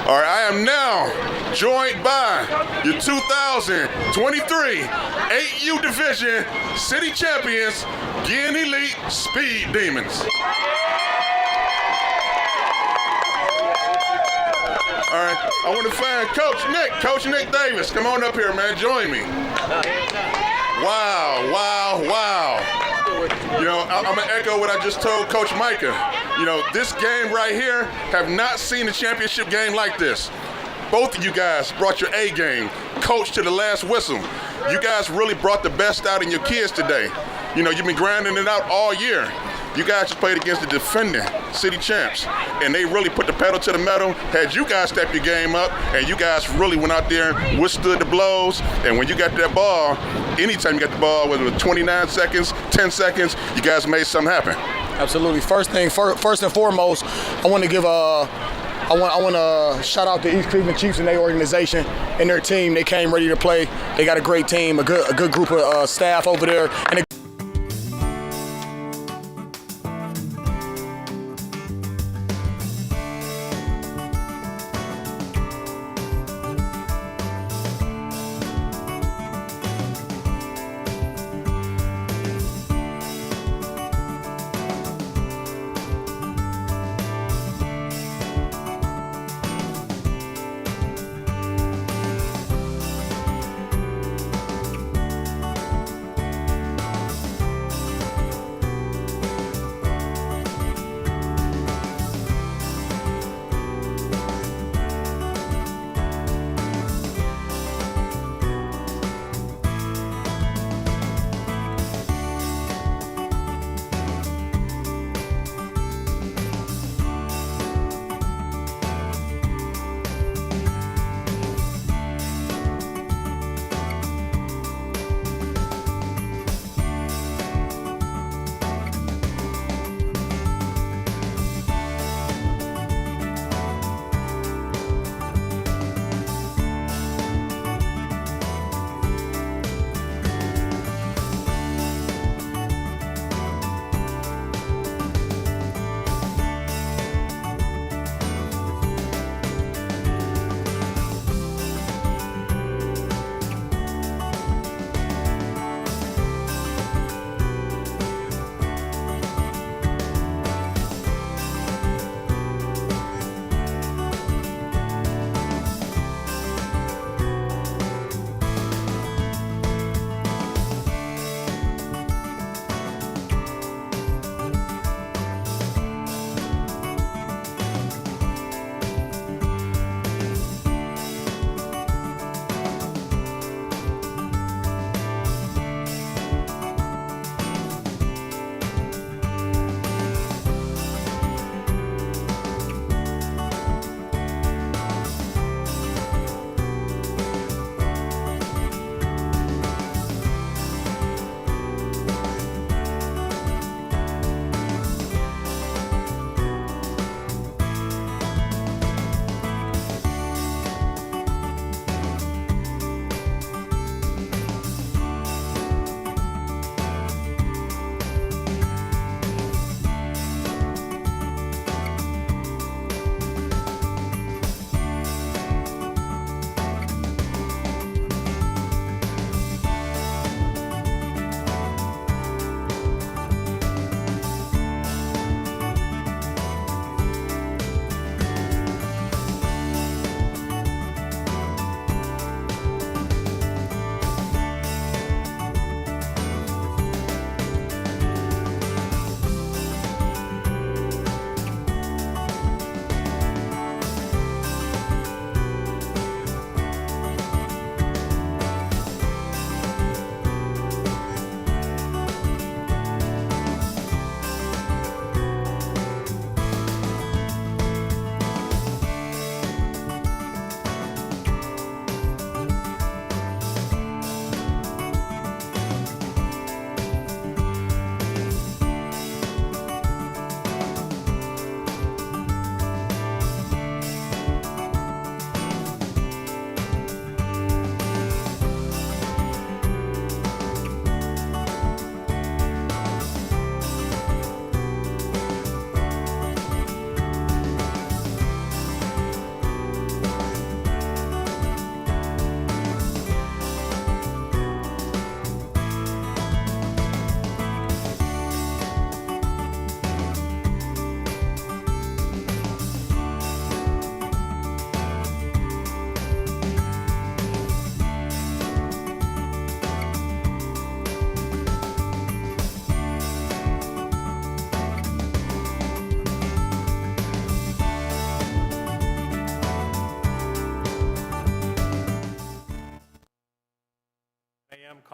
All right, I am now joined by your 2023 8U Division City Champions, Ginn Elite Speed Demons. All right, I want to find Coach Nick Davis. Come on up here, man. Join me. Wow. You know, I'm going to echo what I just told Coach Micah. You know, this game right here, have not seen a championship game like this. Both of you guys brought your A game, coached to the last whistle. You guys really brought the best out in your kids today. You know, you've been grinding it out all year. You guys just played against the defending city champs, and they really put the pedal to the metal, had you guys step your game up, and you guys really went out there and withstood the blows. And when you got that ball, anytime you got the ball, whether it was 29 seconds, 10 seconds, you guys made something happen. Absolutely. First and foremost, I want to give I want to shout out the East Cleveland Chiefs and their organization and their team. They came ready to play. They got a great team, a good group of staff over there, and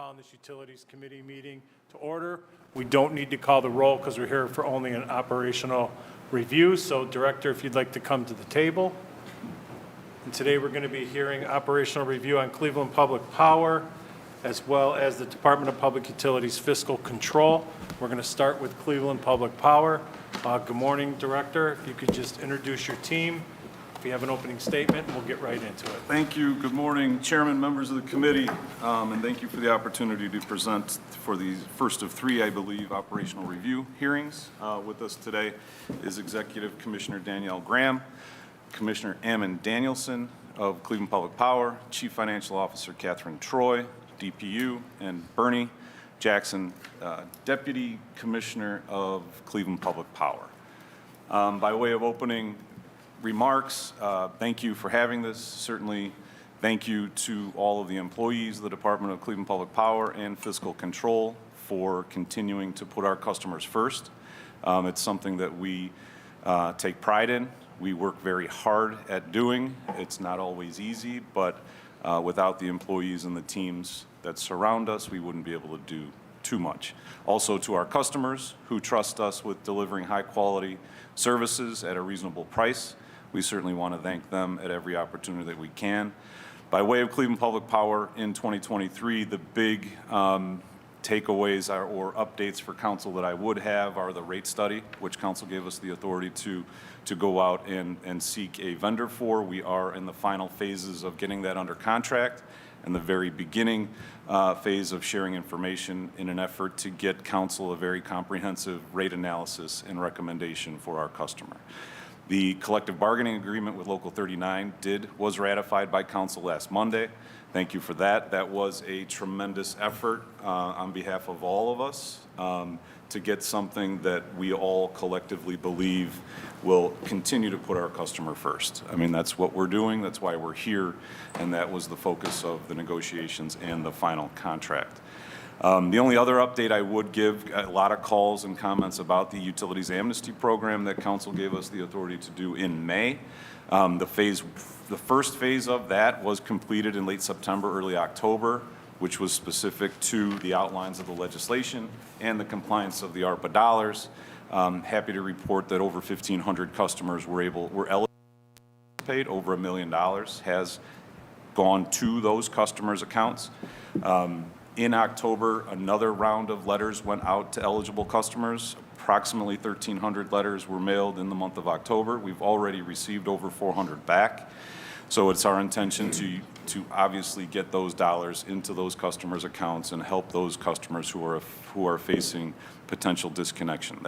calling this Utilities Committee meeting to order. We don't need to call the roll because we're here for only an operational review. So Director, if you'd like to come to the table. And today we're going to be hearing operational review on Cleveland Public Power, as well as the Department of Public Utilities fiscal control. We're going to start with Cleveland Public Power. Good morning, Director. If you could just introduce your team. If you have an opening statement, we'll get right into it. Thank you. Good morning, Chairman, members of the committee, and thank you for the opportunity to present for the first of three, I believe, operational review hearings. With us today is Executive Commissioner Danielle Graham, Commissioner Ammon Danielson of Cleveland Public Power, Chief Financial Officer Catherine Troy, DPU, and Bernie Jackson, Deputy Commissioner of Cleveland Public Power. By way of opening remarks, thank you for having this. Certainly, thank you to all of the employees of the Department of Cleveland Public Power and Fiscal Control for continuing to put our customers first. It's something that we take pride in. We work very hard at doing. It's not always easy, but without the employees and the teams that surround us, we wouldn't be able to do too much. Also to our customers who trust us with delivering high-quality services at a reasonable price, we certainly want to thank them at every opportunity that we can. By way of Cleveland Public Power in 2023, the big takeaways or updates for council that I would have are the rate study, which council gave us the authority to go out and seek a vendor for. We are in the final phases of getting that under contract and the very beginning phase of sharing information in an effort to get council a very comprehensive rate analysis and recommendation for our customer. The collective bargaining agreement with Local 39 was ratified by council last Monday. Thank you for that. That was a tremendous effort on behalf of all of us to get something that we all collectively believe will continue to put our customer first. I mean, that's what we're doing. That's why we're here. And that was the focus of the negotiations and the final contract. The only other update I would give, a lot of calls and comments about the Utilities Amnesty Program that council gave us the authority to do in May. The first phase of that was completed in late September, early October, which was specific to the outlines of the legislation and the compliance of the ARPA dollars. Happy to report that over 1,500 customers were eligible to pay. Over $1 million has gone to those customers' accounts. In October, another round of letters went out to eligible customers. Approximately 1,300 letters were mailed in the month of October. We've already received over 400 back. So it's our intention to obviously get those dollars into those customers' accounts and help those customers who are facing potential disconnection.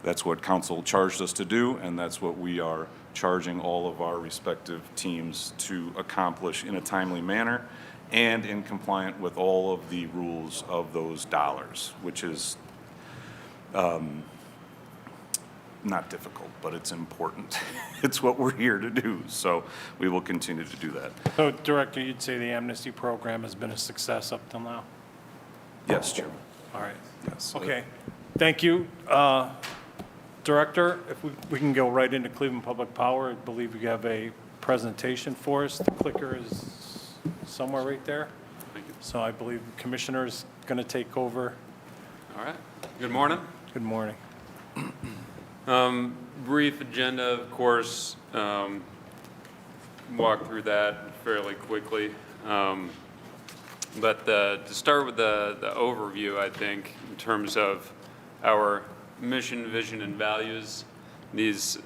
That's what council charged us to do, and that's what we are charging all of our respective teams to accomplish in a timely manner and in compliant with all of the rules of those dollars, which is not difficult, but it's important. It's what we're here to do, so we will continue to do that. So, Director, you'd say the amnesty program has been a success up till now? Yes, Chairman. All right. Yes. Okay. Thank you. Director, if we can go right into Cleveland Public Power, I believe you have a presentation for us. The clicker is somewhere right there. Thank you. So I believe the Commissioner is going to take over. All right. Good morning. Good morning. Brief agenda, of course. Walk through that fairly quickly. But to start with the overview, I think, in terms of our mission, vision, and values, these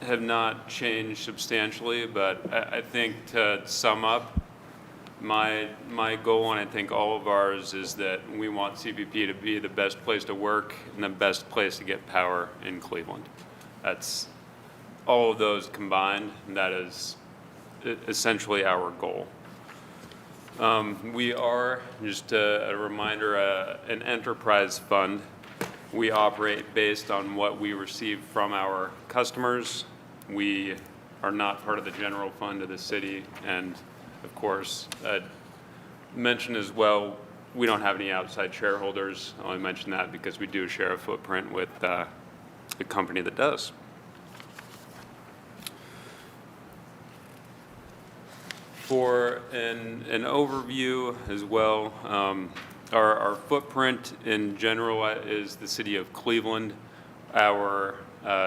have not changed substantially, but I think to sum up, my goal, and I think all of ours, is that we want CPP to be the best place to work and the best place to get power in Cleveland. That's all of those combined, and that is essentially our goal. We are, just a reminder, an enterprise fund. We operate based on what we receive from our customers. We are not part of the general fund of the city, and of course, mention as well, we don't have any outside shareholders. I only mention that because we do share a footprint with the company that does. For an overview as well, our footprint in general is the city of Cleveland. Our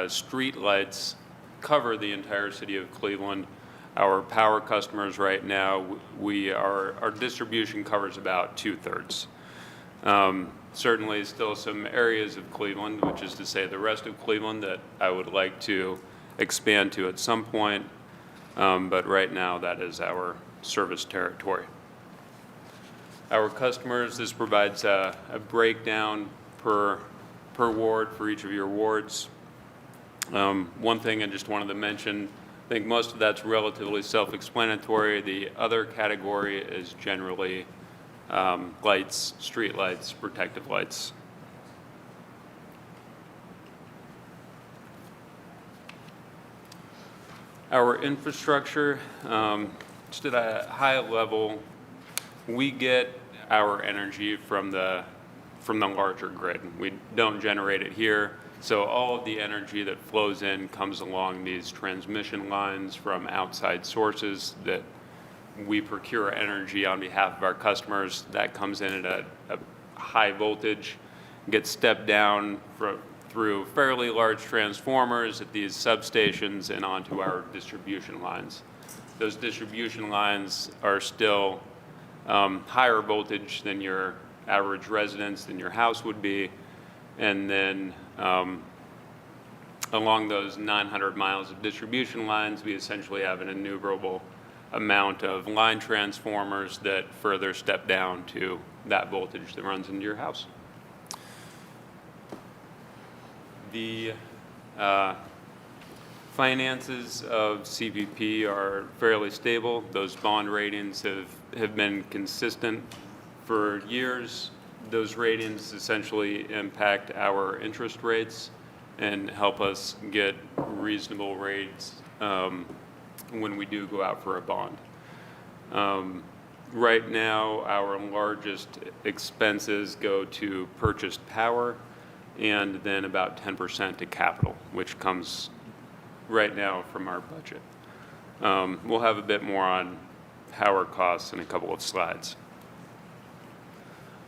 street lights cover the entire city of Cleveland. Our power customers right now, our distribution covers about 2/3. Certainly still some areas of Cleveland, which is to say the rest of Cleveland, that I would like to expand to at some point. But right now, that is our service territory. Our customers, this provides a breakdown per ward for each of your wards. One thing I just wanted to mention, I think most of that's relatively self-explanatory. The other category is generally lights, street lights, protective lights. Our infrastructure, just at a high level, we get our energy from the larger grid. We don't generate it here, so all of the energy that flows in comes along these transmission lines from outside sources that we procure energy on behalf of our customers. That comes in at a high voltage, gets stepped down through fairly large transformers at these substations and onto our distribution lines. Those distribution lines are still higher voltage than your average residence, than your house would be. And then along those 900 miles of distribution lines, we essentially have an innumerable amount of line transformers that further step down to that voltage that runs into your house. The finances of CPP are fairly stable. Those bond ratings have been consistent for years. Those ratings essentially impact our interest rates and help us get reasonable rates when we do go out for a bond. Right now, our largest expenses go to purchased power, and then about 10% to capital, which comes right now from our budget. We'll have a bit more on power costs in a couple of slides.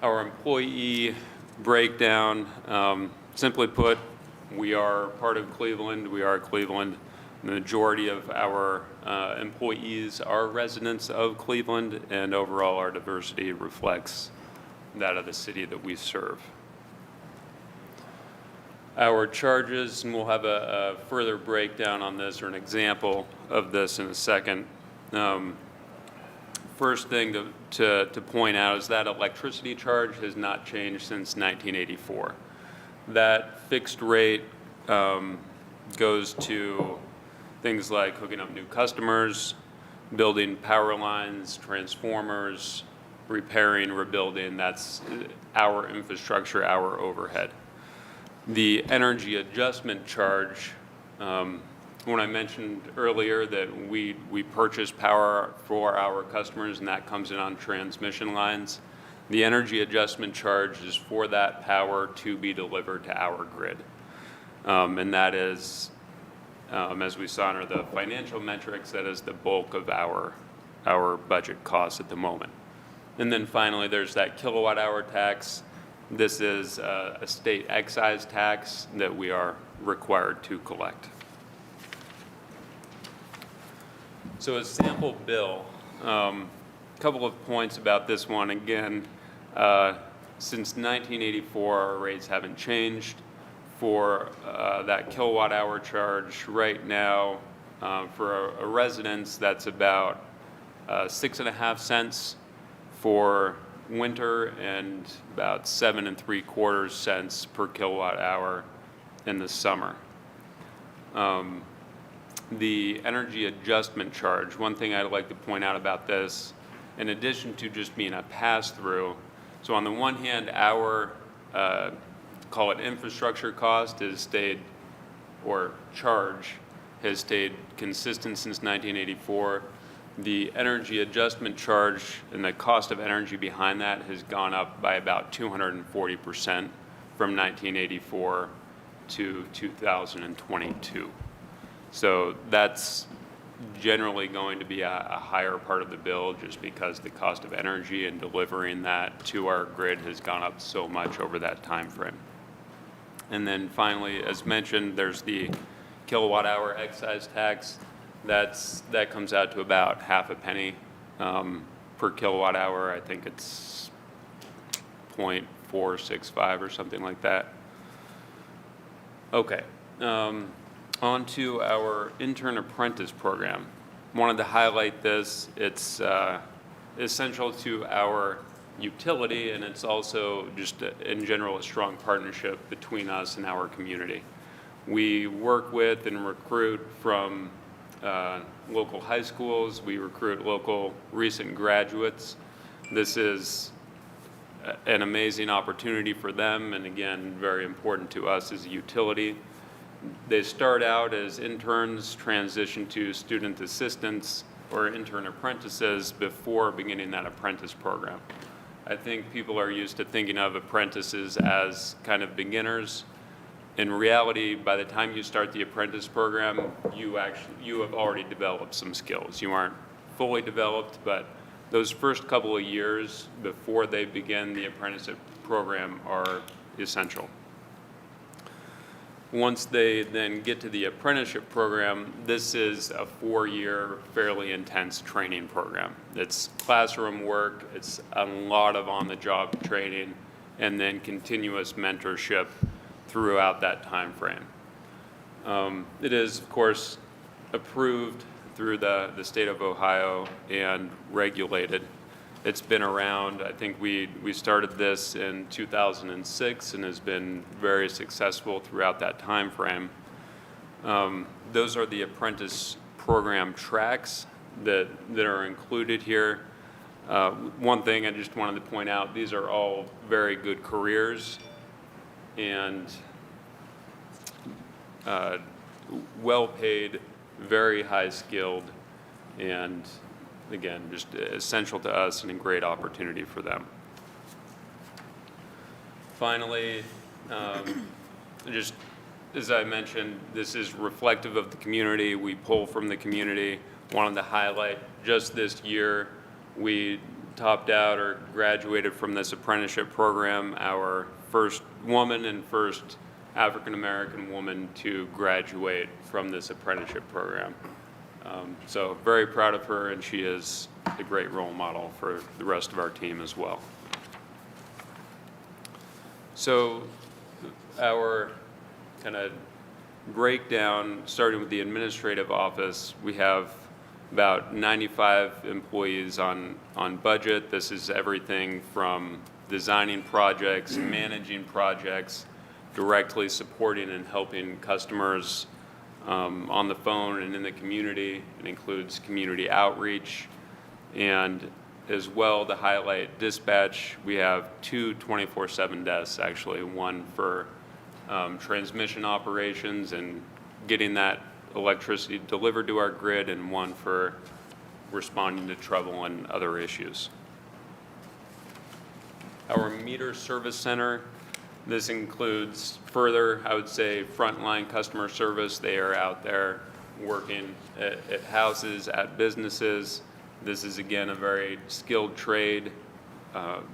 Our employee breakdown, simply put, we are part of Cleveland. We are Cleveland. The majority of our employees are residents of Cleveland, and overall our diversity reflects that of the city that we serve. Our charges, and we'll have a further breakdown on this or an example of this in a second. First thing to point out is that electricity charge has not changed since 1984. That fixed rate goes to things like hooking up new customers, building power lines, transformers, repairing, rebuilding. That's our infrastructure, our overhead. The energy adjustment charge, when I mentioned earlier that we purchase power for our customers and that comes in on transmission lines, the energy adjustment charge is for that power to be delivered to our grid. And that is, as we saw under the financial metrics, that is the bulk of our budget costs at the moment. And then finally, there's that kilowatt hour tax. This is a state excise tax that we are required to collect. So a sample bill, a couple of points about this one. Again, since 1984, our rates haven't changed. For that kilowatt hour charge right now, for a residence, that's about 6.5 cents for winter and about 7 3/4 cents per kilowatt hour in the summer. The energy adjustment charge, one thing I'd like to point out about this, in addition to just being a pass-through, so on the one hand, our call it infrastructure cost has stayed, or charge has stayed consistent since 1984. The energy adjustment charge and the cost of energy behind that has gone up by about 240% from 1984 to 2022. So that's generally going to be a higher part of the bill just because the cost of energy and delivering that to our grid has gone up so much over that time frame. And then finally, as mentioned, there's the kilowatt hour excise tax. That comes out to about half a penny per kilowatt hour. I think it's 0.465 or something like that. Okay, on to our intern apprentice program. Wanted to highlight this. It's essential to our utility, and it's also just in general a strong partnership between us and our community. We work with and recruit from local high schools. We recruit local recent graduates. This is an amazing opportunity for them, and again, very important to us as a utility. They start out as interns, transition to student assistants or intern apprentices before beginning that apprentice program. I think people are used to thinking of apprentices as kind of beginners. In reality, by the time you start the apprentice program, you have already developed some skills. You aren't fully developed, but those first couple of years before they begin the apprenticeship program are essential. Once they then get to the apprenticeship program, this is a 4-year, fairly intense training program. It's classroom work, it's a lot of on-the-job training, and then continuous mentorship throughout that time frame. It is, of course, approved through the state of Ohio and regulated. It's been around. I think we started this in 2006 and has been very successful throughout that time frame. Those are the apprentice program tracks that are included here. One thing I just wanted to point out, these are all very good careers and well-paid, very high-skilled, and again, just essential to us and a great opportunity for them. Finally, just as I mentioned, this is reflective of the community. We pull from the community. Wanted to highlight just this year, we topped out or graduated from this apprenticeship program, our first woman and first African-American woman to graduate from this apprenticeship program. So very proud of her, and she is a great role model for the rest of our team as well. So our kind of breakdown, starting with the administrative office, we have about 95 employees on budget. This is everything from designing projects, managing projects, directly supporting and helping customers on the phone and in the community. It includes community outreach, and as well to highlight dispatch, we have 2 24/7 desks, actually, one for transmission operations and getting that electricity delivered to our grid, and one for responding to trouble and other issues. Our meter service center, this includes further, I would say, frontline customer service. They are out there working at houses, at businesses. This is, again, a very skilled trade.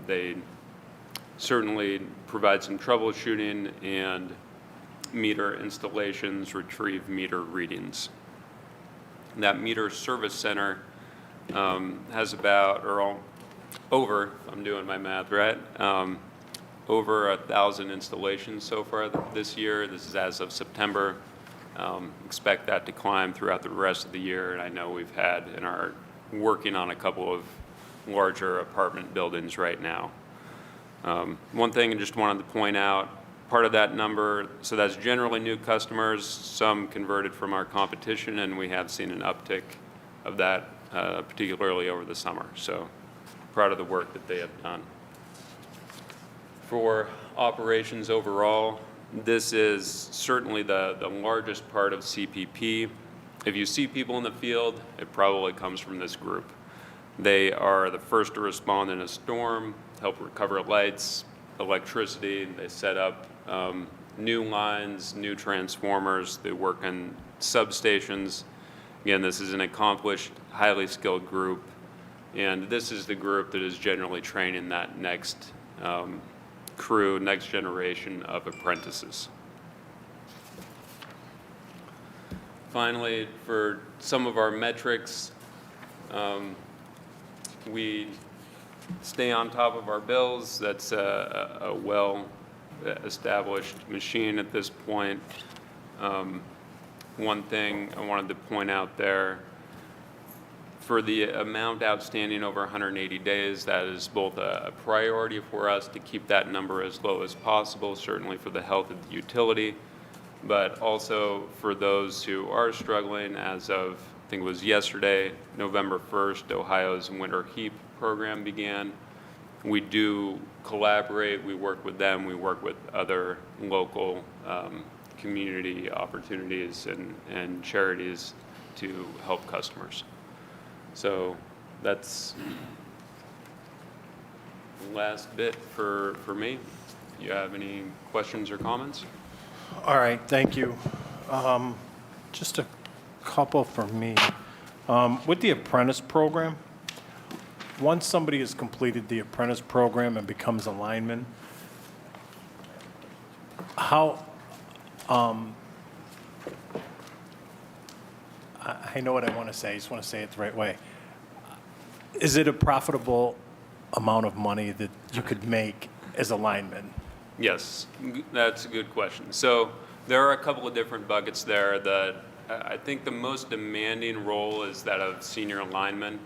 They certainly provide some troubleshooting and meter installations, retrieve meter readings. That meter service center has about, over, I'm doing my math right, over 1,000 installations so far this year. This is as of September. Expect that to climb throughout the rest of the year, and I know we've had and are working on a couple of larger apartment buildings right now. One thing I just wanted to point out, part of that number, so that's generally new customers, some converted from our competition, and we have seen an uptick of that, particularly over the summer. So proud of the work that they have done. For operations overall, this is certainly the largest part of CPP. If you see people in the field, it probably comes from this group. They are the first to respond in a storm, help recover lights, electricity. They set up new lines, new transformers. They work in substations. Again, this is an accomplished, highly skilled group, and this is the group that is generally training that next crew, next generation of apprentices. Finally, for some of our metrics, we stay on top of our bills. That's a well-established machine at this point. One thing I wanted to point out there, for the amount outstanding over 180 days, that is both a priority for us to keep that number as low as possible, certainly for the health of the utility, but also for those who are struggling. As of, I think it was yesterday, November 1st, Ohio's winter HEAP program began. We do collaborate, we work with them, we work with other local community opportunities and charities to help customers. So that's the last bit for me. Do you have any questions or comments? All right, thank you. Just a couple from me. With the apprentice program, once somebody has completed the apprentice program and becomes a lineman, how, I know what I want to say, I just want to say it the right way. Is it a profitable amount of money that you could make as a lineman? Yes, that's a good question. So there are a couple of different buckets there. That I think the most demanding role is that of senior linemen.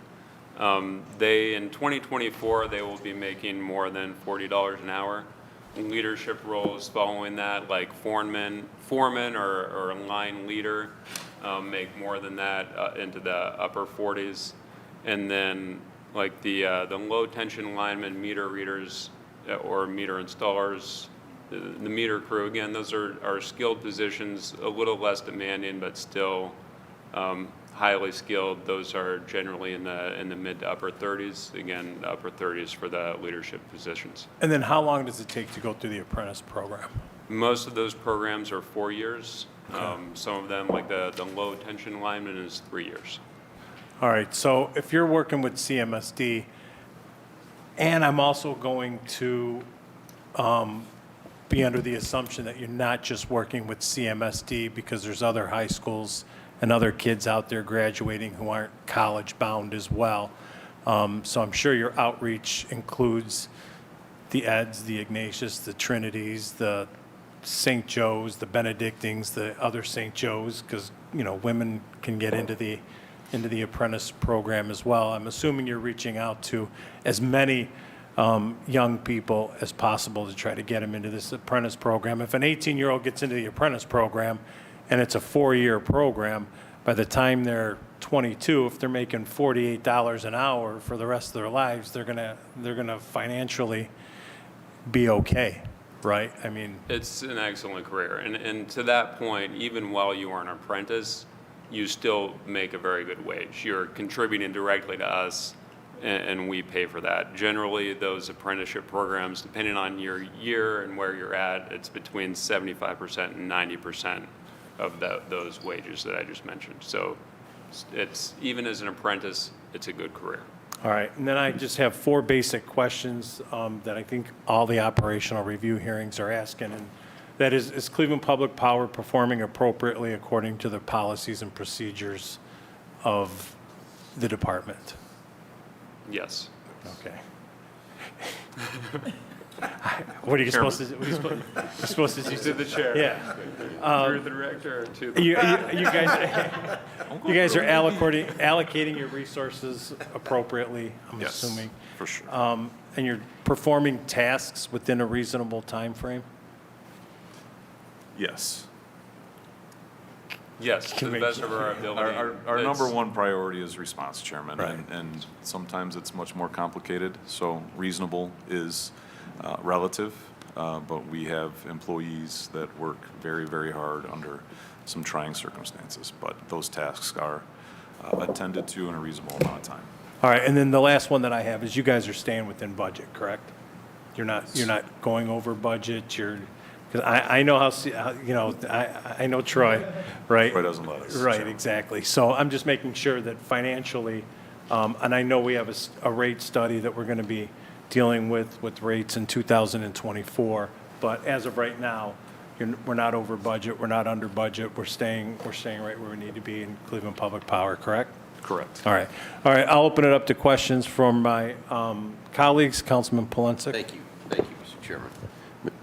In 2024, they will be making more than $40 an hour. Leadership roles following that, like foreman or line leader, make more than that, into the upper 40s. And then like the low tension linemen, meter readers, or meter installers, the meter crew, again, those are skilled positions, a little less demanding, but still highly skilled. Those are generally in the mid to upper 30s. Again, the upper 30s for the leadership positions. And then how long does it take to go through the apprentice program? Most of those programs are 4 years. Some of them, like the low tension lineman, is 3 years. All right, so if you're working with CMSD, and I'm also going to be under the assumption that you're not just working with CMSD, because there's other high schools and other kids out there graduating who aren't college bound as well. So I'm sure your outreach includes the Eds, the Ignatius, the Trinities, the St. Joe's, the Benedictines, the other St. Joe's, because women can get into the apprentice program as well. I'm assuming you're reaching out to as many young people as possible to try to get them into this apprentice program. If an 18-year-old gets into the apprentice program and it's a 4-year program, by the time they're 22, if they're making $48 an hour for the rest of their lives, they're gonna financially be okay, right? I mean, it's an excellent career, and to that point, even while you are an apprentice, you still make a very good wage. You're contributing directly to us, and we pay for that. Generally, those apprenticeship programs, depending on your year and where you're at, it's between 75% and 90% of those wages that I just mentioned. So it's, even as an apprentice, it's a good career. all right, and then I just have 4 basic questions that I think all the operational review hearings are asking, and that is Cleveland Public Power performing appropriately according to the policies and procedures of the department? Yes. Okay. What are you supposed to do? What are you supposed to do? To the chair. Yeah. Through the director to the You guys are allocating your resources appropriately, I'm Yes, assuming. for sure. And you're performing tasks within a reasonable time frame? Yes. Yes, to the best of our ability. Our It's- number one priority is response, Chairman. Right. And sometimes it's much more complicated, so reasonable is relative. But we have employees that work very, very hard under some trying circumstances. But those tasks are attended to in a reasonable amount of time. All right, and then the last one that I have is you guys are staying within budget, correct? You're not going over budget, you're Because I know I know Troy, right? Troy doesn't let us. Right, exactly. So I'm just making sure that financially, and I know we have a rate study that we're going to be dealing with rates in 2024, but as of right now, we're not over budget, we're not under budget, we're staying right where we need to be in Cleveland Public Power, correct? Correct. All right, I'll open it up to questions from my colleagues. Councilman Polensek. Thank you, Mr. Chairman.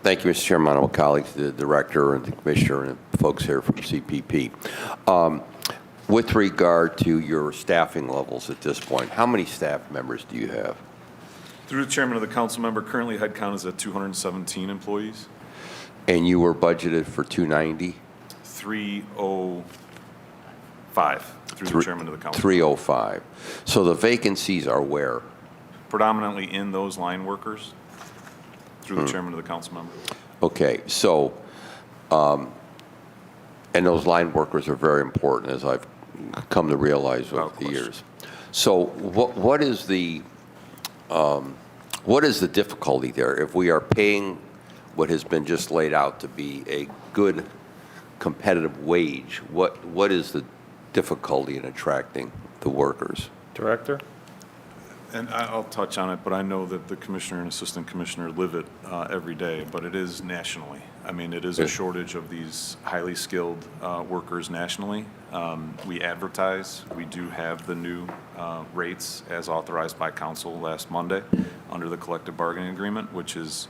Thank you, Mr. Chairman, my colleagues, the director and the commissioner and the folks here from CPP. With regard to your staffing levels at this point, how many staff members do you have? Through the chairman of the council member, currently head count is at 217 employees. And you were budgeted for 290? 305 through the chairman of the council. 305. So the vacancies are where? Predominantly in those line workers through the chairman of the council member. Okay, so, and those line workers are very important, as I've come to realize over the years. So what is the difficulty there? If we are paying what has been just laid out to be a good competitive wage, what is the difficulty in attracting the workers? Director? And I'll touch on it, but I know that the commissioner and assistant commissioner live it every day, but it is nationally. I mean, it is a shortage of these highly skilled workers nationally. We advertise. We do have the new rates as authorized by council last Monday under the collective bargaining agreement, which is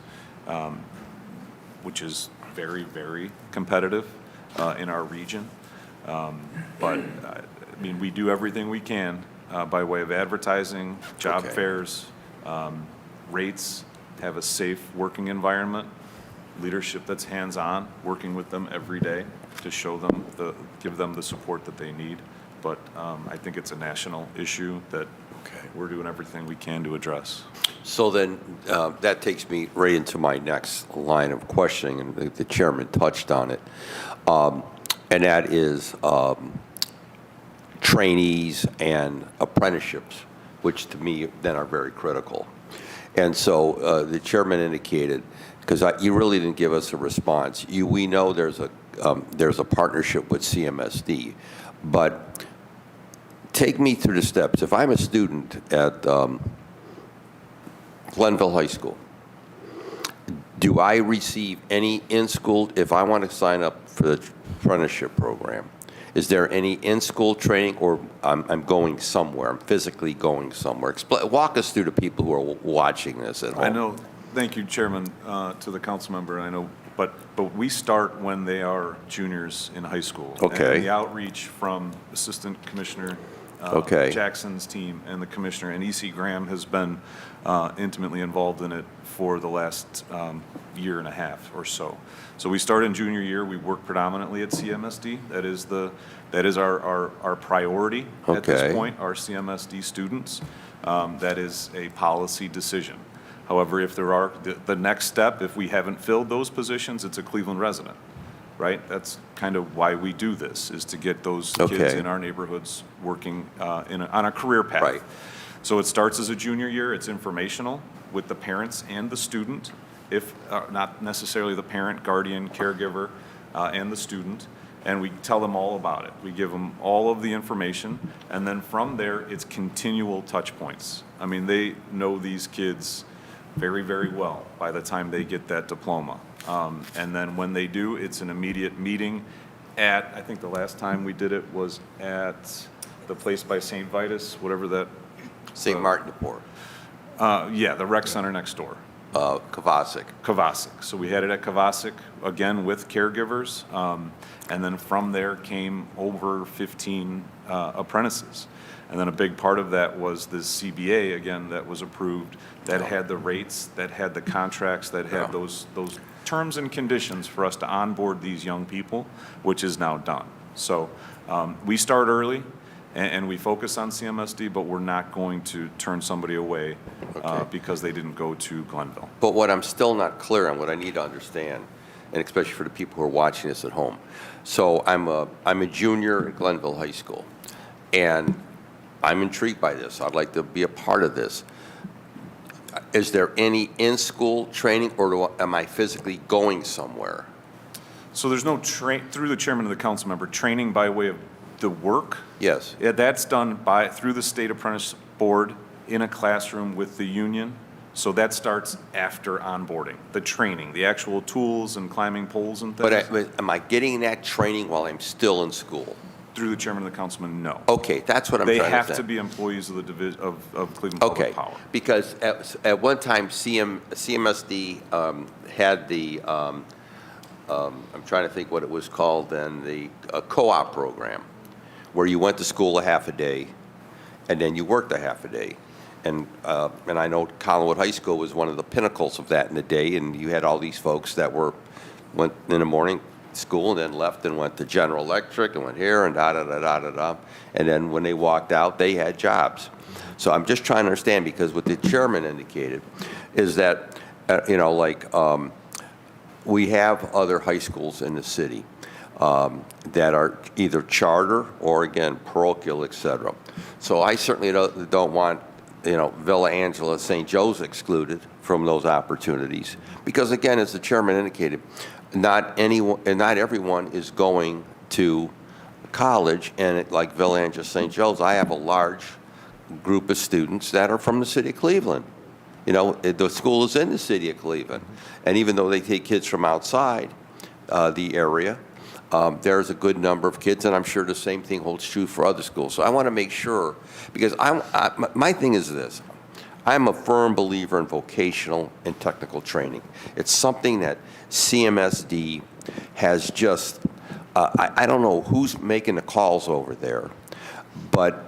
very, very competitive in our region. But I mean, we do everything we can by way of advertising, job fairs, rates, have a safe working environment, leadership that's hands-on, working with them every day to show them, give them the support that they need. But I think it's a national issue that we're doing everything we can to address. So then that takes me right into my next line of questioning, and the chairman touched on it, and that is trainees and apprenticeships, which to me then are very critical. And so the chairman indicated, because you really didn't give us a response, we know there's a partnership with CMSD, but take me through the steps. If I'm a student at Glenville High School, do I receive any in-school, if I want to sign up for the apprenticeship program, is there any in-school training, or I'm going somewhere, I'm physically going somewhere? Walk us through the people who are watching this at home. I know, thank you, Chairman, to the council member. I know, but we start when they are juniors in high school. Okay. And the outreach from Assistant Commissioner Jackson's team and the commissioner, and E.C. Graham has been intimately involved in it for the last year and a half or so. So we start in junior year. We work predominantly at CMSD. That is our priority at this point, our CMSD students. That is a policy decision. However, if there are, the next step, if we haven't filled those positions, it's a Cleveland resident, right? That's kind of why we do this, is to get those kids in our neighborhoods working on a career path. Right. So it starts as a junior year. It's informational with the parents and the student, if not necessarily the parent, guardian, caregiver, and the student. And we tell them all about it. We give them all of the information. And then from there, it's continual touch points. I mean, they know these kids very, very well by the time they get that diploma. And then when they do, it's an immediate meeting at, I think the last time we did it was at the place by St. Vitus, whatever that. St. Martin de Port. Yeah, the rec center next door. Kavasik. Kavasik. So we had it at Kavasik, again, with caregivers. And then from there came over 15 apprentices. And then a big part of that was the CBA, again, that was approved, that had the rates, that had the contracts, that had those terms and conditions for us to onboard these young people, which is now done. So we start early, and we focus on CMSD, but we're not going to turn somebody away because they didn't go to Glenville. But what I'm still not clear on, what I need to understand, and especially for the people who are watching this at home. So I'm a junior at Glenville High School, and I'm intrigued by this. I'd like to be a part of this. is there any in-school training, or am I physically going somewhere? So there's no through the chairman of the council member, training by way of the work? Yes. Yeah, that's done through the state apprentice board in a classroom with the union. So that starts after onboarding, the training, the actual tools and climbing poles and things. But am I getting that training while I'm still in school? Through the chairman of the councilman, no. Okay, that's what I'm They trying to say. have to be employees of the division of Cleveland Public Okay, Power. because at one time, CMSD had the, I'm trying to think what it was called then, the co-op program, where you went to school a half a day, and then you worked a half a day. And I know Collinwood High School was one of the pinnacles of that in the day, and you had all these folks that went in the morning school and then left and went to General Electric and went here and da-da-da-da-da-da. And then when they walked out, they had jobs. So I'm just trying to understand, because what the chairman indicated is that, we have other high schools in the city that are either charter or, again, parochial, et cetera. So I certainly don't want, Villa Angela, St. Joe's excluded from those opportunities. Because, again, as the chairman indicated, not everyone is going to college, and like Villa Angela, St. Joe's, I have a large group of students that are from the city of Cleveland. The school is in the city of Cleveland. And even though they take kids from outside the area, there's a good number of kids, and I'm sure the same thing holds true for other schools. So I want to make sure, because my thing is this. I'm a firm believer in vocational and technical training. It's something that CMSD has just, I don't know who's making the calls over there, but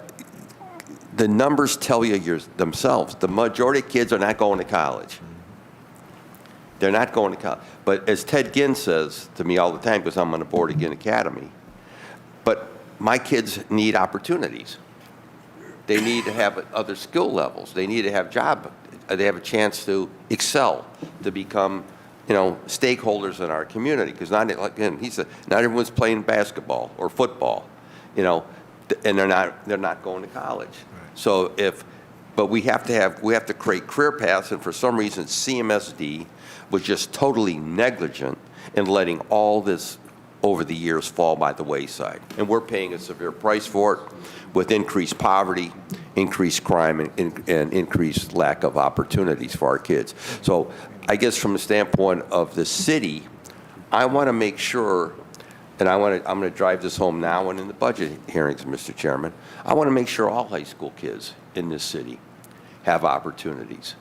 the numbers tell you themselves. The majority of kids are not going to college. They're not going to college. But as Ted Ginn says to me all the time, because I'm on the board of Ginn Academy, but my kids need opportunities. They need to have other skill levels. They need to have they have a chance to excel, to become, stakeholders in our community. Because not everyone's playing basketball or football, and they're not going to college. So but we have to create career paths, and for some reason CMSD was just totally negligent in letting all this over the years fall by the wayside. And we're paying a severe price for it with increased poverty, increased crime, and increased lack of opportunities for our kids. So I guess from the standpoint of the city, I want to make sure, and I'm going to drive this home now and in the budget hearings, Mr. Chairman, I want to make sure all high school kids in this city have opportunities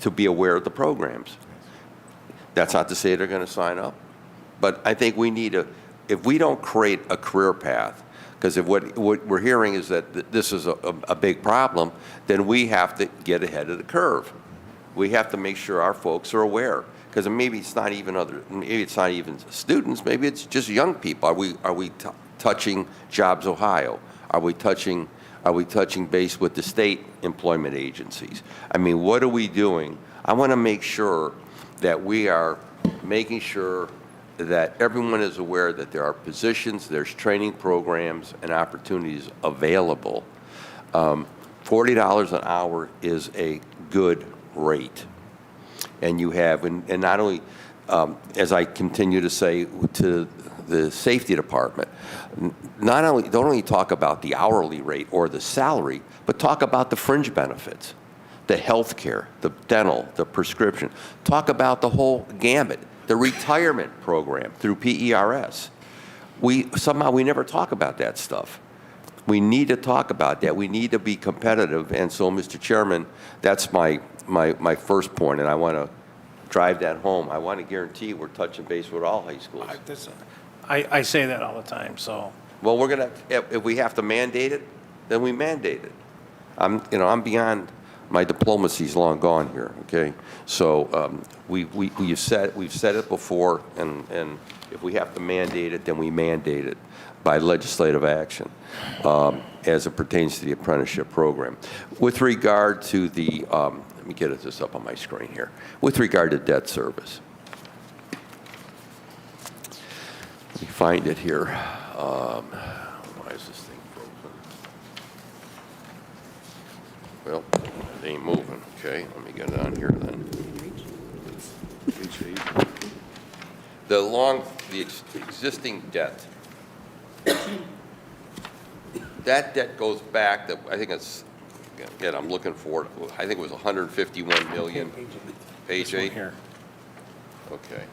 to be aware of the programs. That's not to say they're going to sign up, but I think we need if we don't create a career path, because if what we're hearing is that this is a big problem, then we have to get ahead of the curve. We have to make sure our folks are aware, because maybe it's not even students, maybe it's just young people. Are we touching Jobs Ohio? Are we touching base with the state employment agencies? I mean, what are we doing? I want to make sure that we are making sure that everyone is aware that there are positions, there's training programs and opportunities available. $40 an hour is a good rate. And you have, and not only, as I continue to say to the safety department, don't only talk about the hourly rate or the salary, but talk about the fringe benefits, the health care, the dental, the prescription. Talk about the whole gambit, the retirement program through PERS. We never talk about that stuff. We need to talk about that. We need to be competitive. And so, Mr. Chairman, that's my first point, and I want to drive that home. I want to guarantee we're touching base with all high schools. I say that all the time, so. Well, we're going to, if we have to mandate it, then we mandate it. I'm beyond, my diplomacy's long gone here, okay? So we've said it before, and if we have to mandate it, then we mandate it by legislative action as it pertains to the apprenticeship program. With regard to the, let me get this up on my screen here. With regard to debt service. Let me find it here. Why is this thing frozen? Well, it ain't moving. Okay, let me get it on here then. The existing debt. That debt goes back, I think it's, again, I'm looking for it, I think it was 151 million. Page 8? Here. Okay,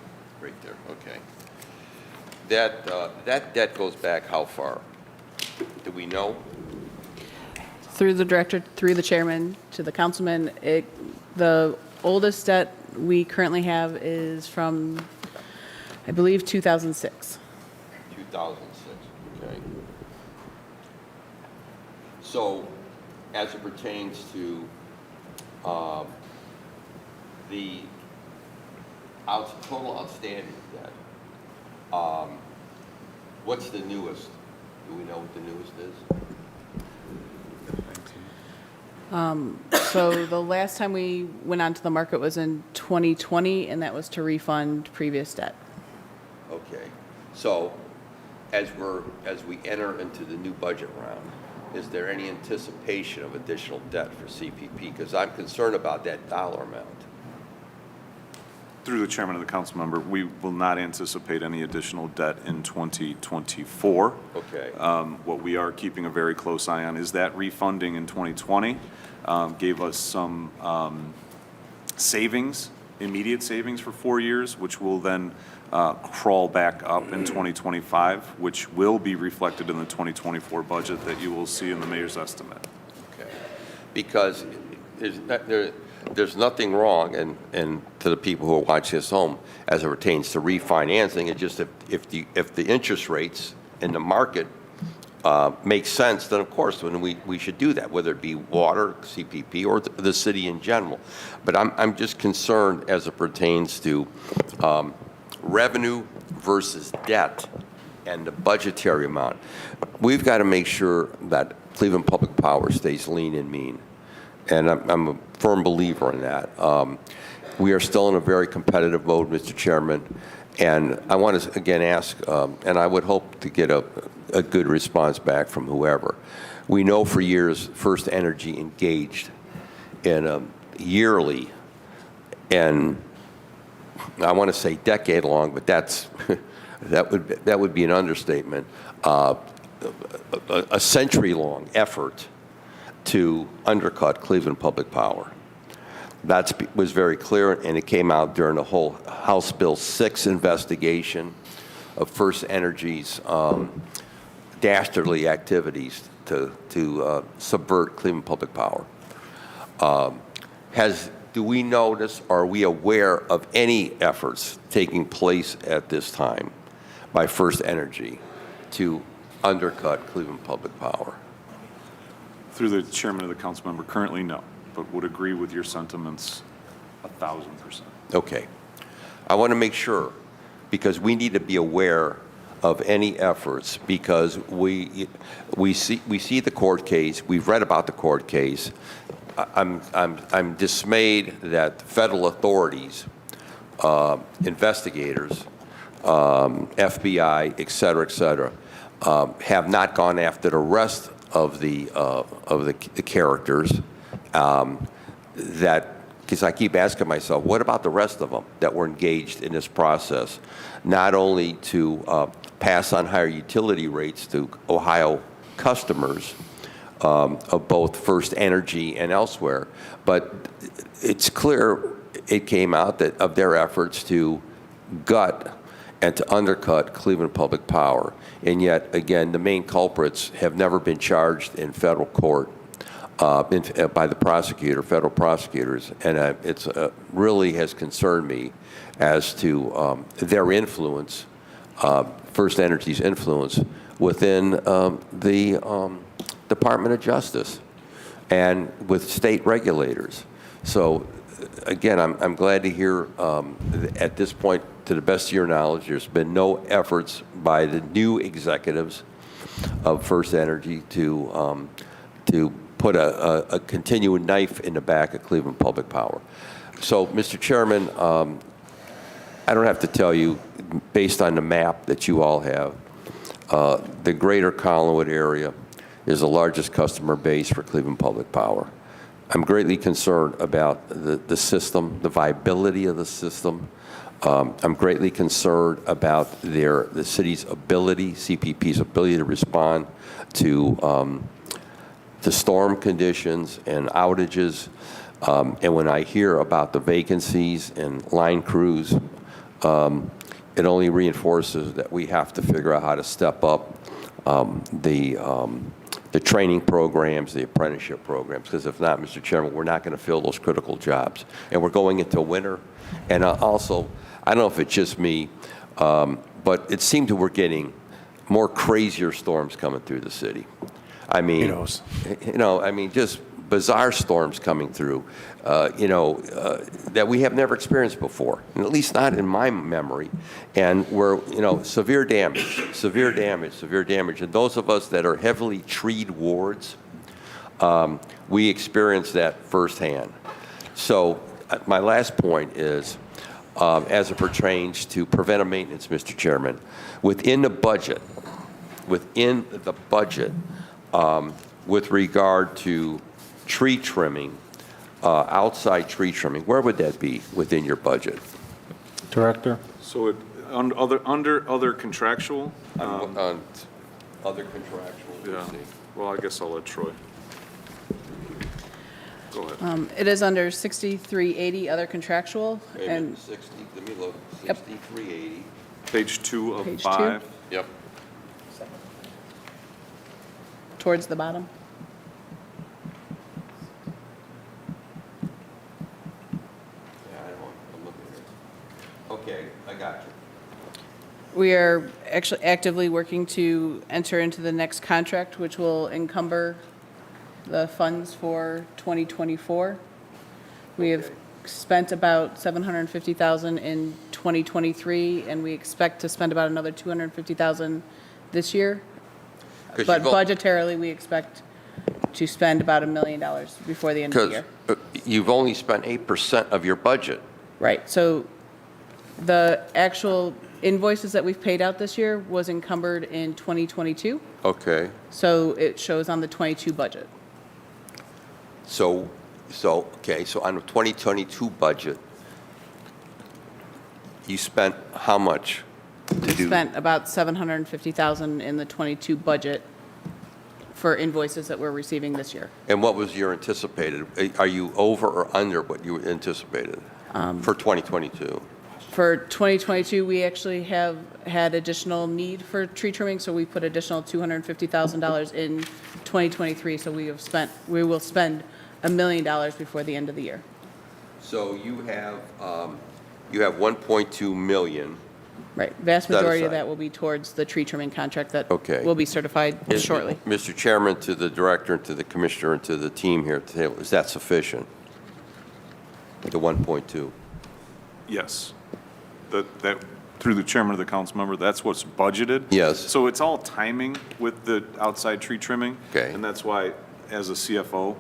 right there, okay. That debt goes back how far? Do we know? Through the director, through the chairman, to the councilman, the oldest debt we currently have is from, I believe, 2006. 2006, okay. So, as it pertains to the total outstanding debt, what's the newest? Do we know what the newest is? So the last time we went onto the market was in 2020, and that was to refund previous debt. Okay. So, as we enter into the new budget round, is there any anticipation of additional debt for CPP? Because I'm concerned about that dollar amount. Through the chairman and the council member, we will not anticipate any additional debt in 2024. Okay. What we are keeping a very close eye on is that refunding in 2020 gave us some savings, immediate savings for 4 years, which will then crawl back up in 2025, which will be reflected in the 2024 budget that you will see in the mayor's estimate. Okay. Because there's nothing wrong, and to the people who are watching this home, as it pertains to refinancing, it's just if the interest rates in the market make sense, then of course then we should do that, whether it be water, CPP, or the city in general. But I'm just concerned as it pertains to revenue versus debt and the budgetary amount. We've got to make sure that Cleveland Public Power stays lean and mean. And I'm a firm believer in that. We are still in a very competitive mode, Mr. Chairman, and I want to again ask, and I would hope to get a good response back from whoever. We know for years First Energy engaged in a yearly, and I want to say decade-long, but that would be an understatement, a century-long effort to undercut Cleveland Public Power. That was very clear, and it came out during the whole House Bill 6 investigation of First Energy's dastardly activities to subvert Cleveland Public Power. Do we notice, are we aware of any efforts taking place at this time by First Energy to undercut Cleveland Public Power? Through the chairman of the council member, currently no, but would agree with your sentiments 1,000%. Okay. I want to make sure, because we need to be aware of any efforts, because we see the court case, we've read about the court case. I'm dismayed that federal authorities, investigators, FBI, et cetera, have not gone after the rest of the characters. Because I keep asking myself, what about the rest of them that were engaged in this process, not only to pass on higher utility rates to Ohio customers of both First Energy and elsewhere, but it's clear it came out that of their efforts to gut and to undercut Cleveland Public Power. And yet, again, the main culprits have never been charged in federal court by the prosecutor, federal prosecutors, and it's really has concerned me as to their influence, First Energy's influence within the Department of Justice and with state regulators. So, again, I'm glad to hear at this point, to the best of your knowledge, there's been no efforts by the new executives of First Energy to put a continuing knife in the back of Cleveland Public Power. So, Mr. Chairman, I don't have to tell you, based on the map that you all have, the greater Collinwood area is the largest customer base for Cleveland Public Power. I'm greatly concerned about the system, the viability of the system. I'm greatly concerned about the city's ability, CPP's ability to respond to storm conditions and outages. And when I hear about the vacancies and line crews, it only reinforces that we have to figure out how to step up the training programs, the apprenticeship programs, because if not, Mr. Chairman, we're not going to fill those critical jobs. And we're going into winter. And also, I don't know if it's just me, but it seems that we're getting more crazier storms coming through the city. I mean, just bizarre storms coming through, that we have never experienced before, and at least not in my memory. And we're, severe damage. And those of us that are heavily treed wards, we experience that firsthand. So my last point is, as it pertains to preventive maintenance, Mr. Chairman, within the budget, with regard to tree trimming, outside tree trimming, where would that be within your budget? Director? So under other contractual, On other contractual, yeah, let's see. well, I guess I'll let Troy. Go ahead. It is under 6380, other contractual, Wait a minute, and 60, let me look, Yep. 6380. Page 2 of Page 5. Yep. towards the bottom. Yeah, I'm looking here. Okay, I got you. We are actually actively working to enter into the next contract, which will encumber the funds for 2024. We have spent about $750,000 in 2023, and we expect to spend about another $250,000 this year. 'Cause But you've al- budgetarily, we expect to spend about $1 million before the end of the year. Because you've only spent 8% of your budget. Right, so the actual invoices that we've paid out this year was encumbered in 2022, Okay. so it shows on the 22 budget. So on the 2022 budget, you spent how much to do? Spent about $750,000 in the 22 budget for invoices that we're receiving this year. And what was your anticipated? Are you over or under what you anticipated for 2022? For 2022, we actually have had additional need for tree trimming, so we put additional $250,000 in 2023, so we will spend $1 million before the end of the year. So you have 1.2 million. Right, vast Set majority of aside. that will be towards the tree trimming contract that Okay. will be certified shortly. Mr. Chairman, to the director, and to the commissioner, and to the team here at the table, is that sufficient? The 1.2? Yes. That through the chairman of the council member, that's what's budgeted. Yes. So it's all timing with the outside tree trimming. Okay. And that's why, as a CFO,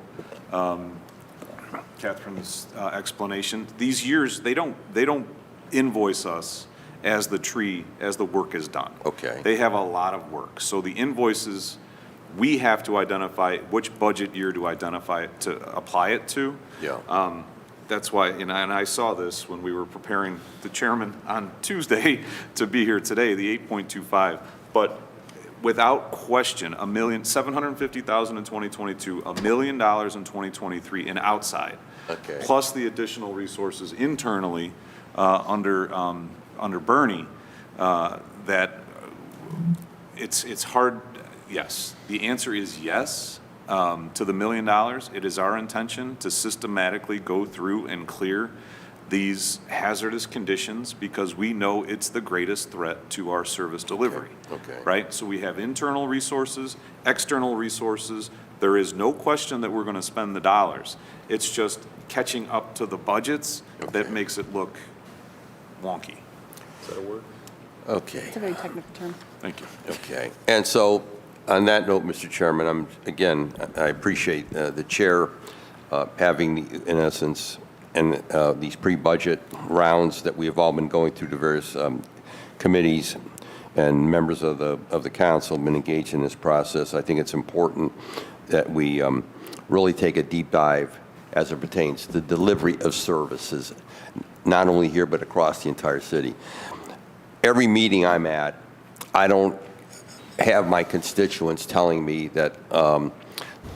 Catherine's explanation, these years, they don't invoice us as the work is done. Okay. They have a lot of work. So the invoices, we have to identify which budget year to identify it, to apply it to. Yeah. That's why, and I saw this when we were preparing the chairman on Tuesday to be here today, the 8.25. But without question, $750,000 in 2022, $1 million in 2023 and outside. Okay. Plus the additional resources internally under Bernie, that it's hard. Yes, the answer is yes. To the $1 million, it is our intention to systematically go through and clear these hazardous conditions because we know it's the greatest threat to our service delivery. Okay. Right? So we have internal resources, external resources. There is no question that we're going to spend the dollars. It's just catching up to the budgets that makes it look wonky. Is that a word? Okay. It's a very technical term. Thank you. Okay. And so, on that note, Mr. Chairman, I appreciate the chair having, in essence, and these pre-budget rounds that we have all been going through the various committees and members of the council have been engaged in this process. I think it's important that we really take a deep dive as it pertains to the delivery of services, not only here but across the entire city. Every meeting I'm at, I don't have my constituents telling me that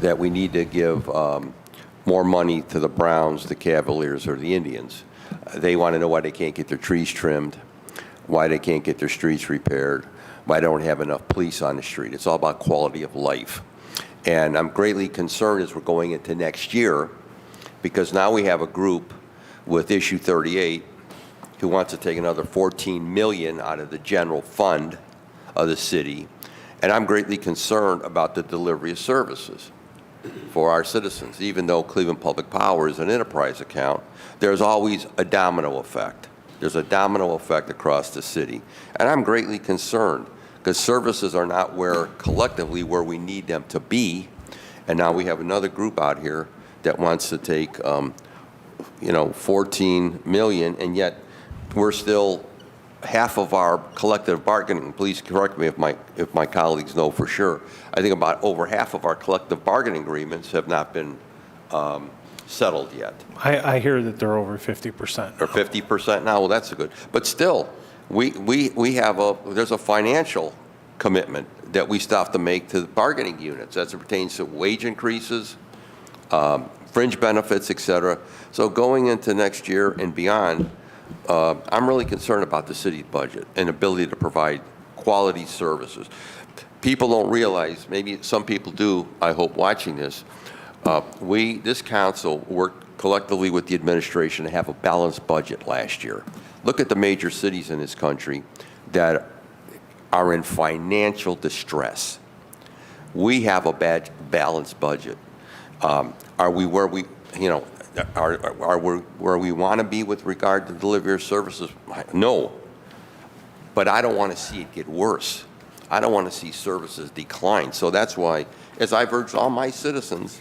that we need to give more money to the Browns, the Cavaliers, or the Indians. They want to know why they can't get their trees trimmed, why they can't get their streets repaired, why they don't have enough police on the street. It's all about quality of life. And I'm greatly concerned as we're going into next year, because now we have a group with issue 38 who wants to take another $14 million out of the general fund of the city. And I'm greatly concerned about the delivery of services for our citizens. Even though Cleveland Public Power is an enterprise account, there's always a domino effect. There's a domino effect across the city. And I'm greatly concerned because services are not collectively where we need them to be. And now we have another group out here that wants to take, 14 million, and yet we're still half of our collective bargaining. Please correct me if my colleagues know for sure. I think about over half of our collective bargaining agreements have not been settled yet. I hear that they're over 50%. Or 50% now. Well, that's a good. But still, we have there's a financial commitment that we still have to make to the bargaining units as it pertains to wage increases, fringe benefits, et cetera. So going into next year and beyond, I'm really concerned about the city's budget and ability to provide quality services. People don't realize, maybe some people do, I hope, watching this, this council worked collectively with the administration to have a balanced budget last year. Look at the major cities in this country that are in financial distress. We have a bad balanced budget. Are we where we, are we where we want to be with regard to delivery of services? No. But I don't want to see it get worse. I don't want to see services decline. So that's why, as I've urged all my citizens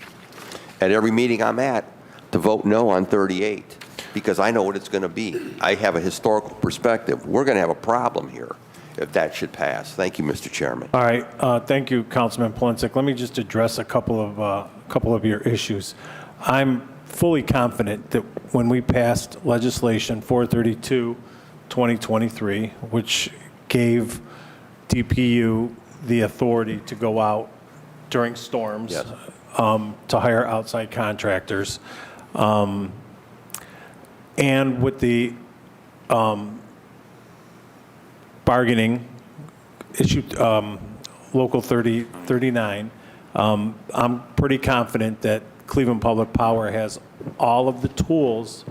at every meeting I'm at, to vote no on 38, because I know what it's going to be. I have a historical perspective. We're going to have a problem here if that should pass. Thank you, Mr. Chairman. All right, thank you, Councilman Polensek. Let me just address a couple of your issues. I'm fully confident that when we passed legislation 432, 2023, which gave DPU the authority to go out during storms, Yes. To hire outside contractors, and with the bargaining issued Local 39, I'm pretty confident that Cleveland Public Power has all of the tools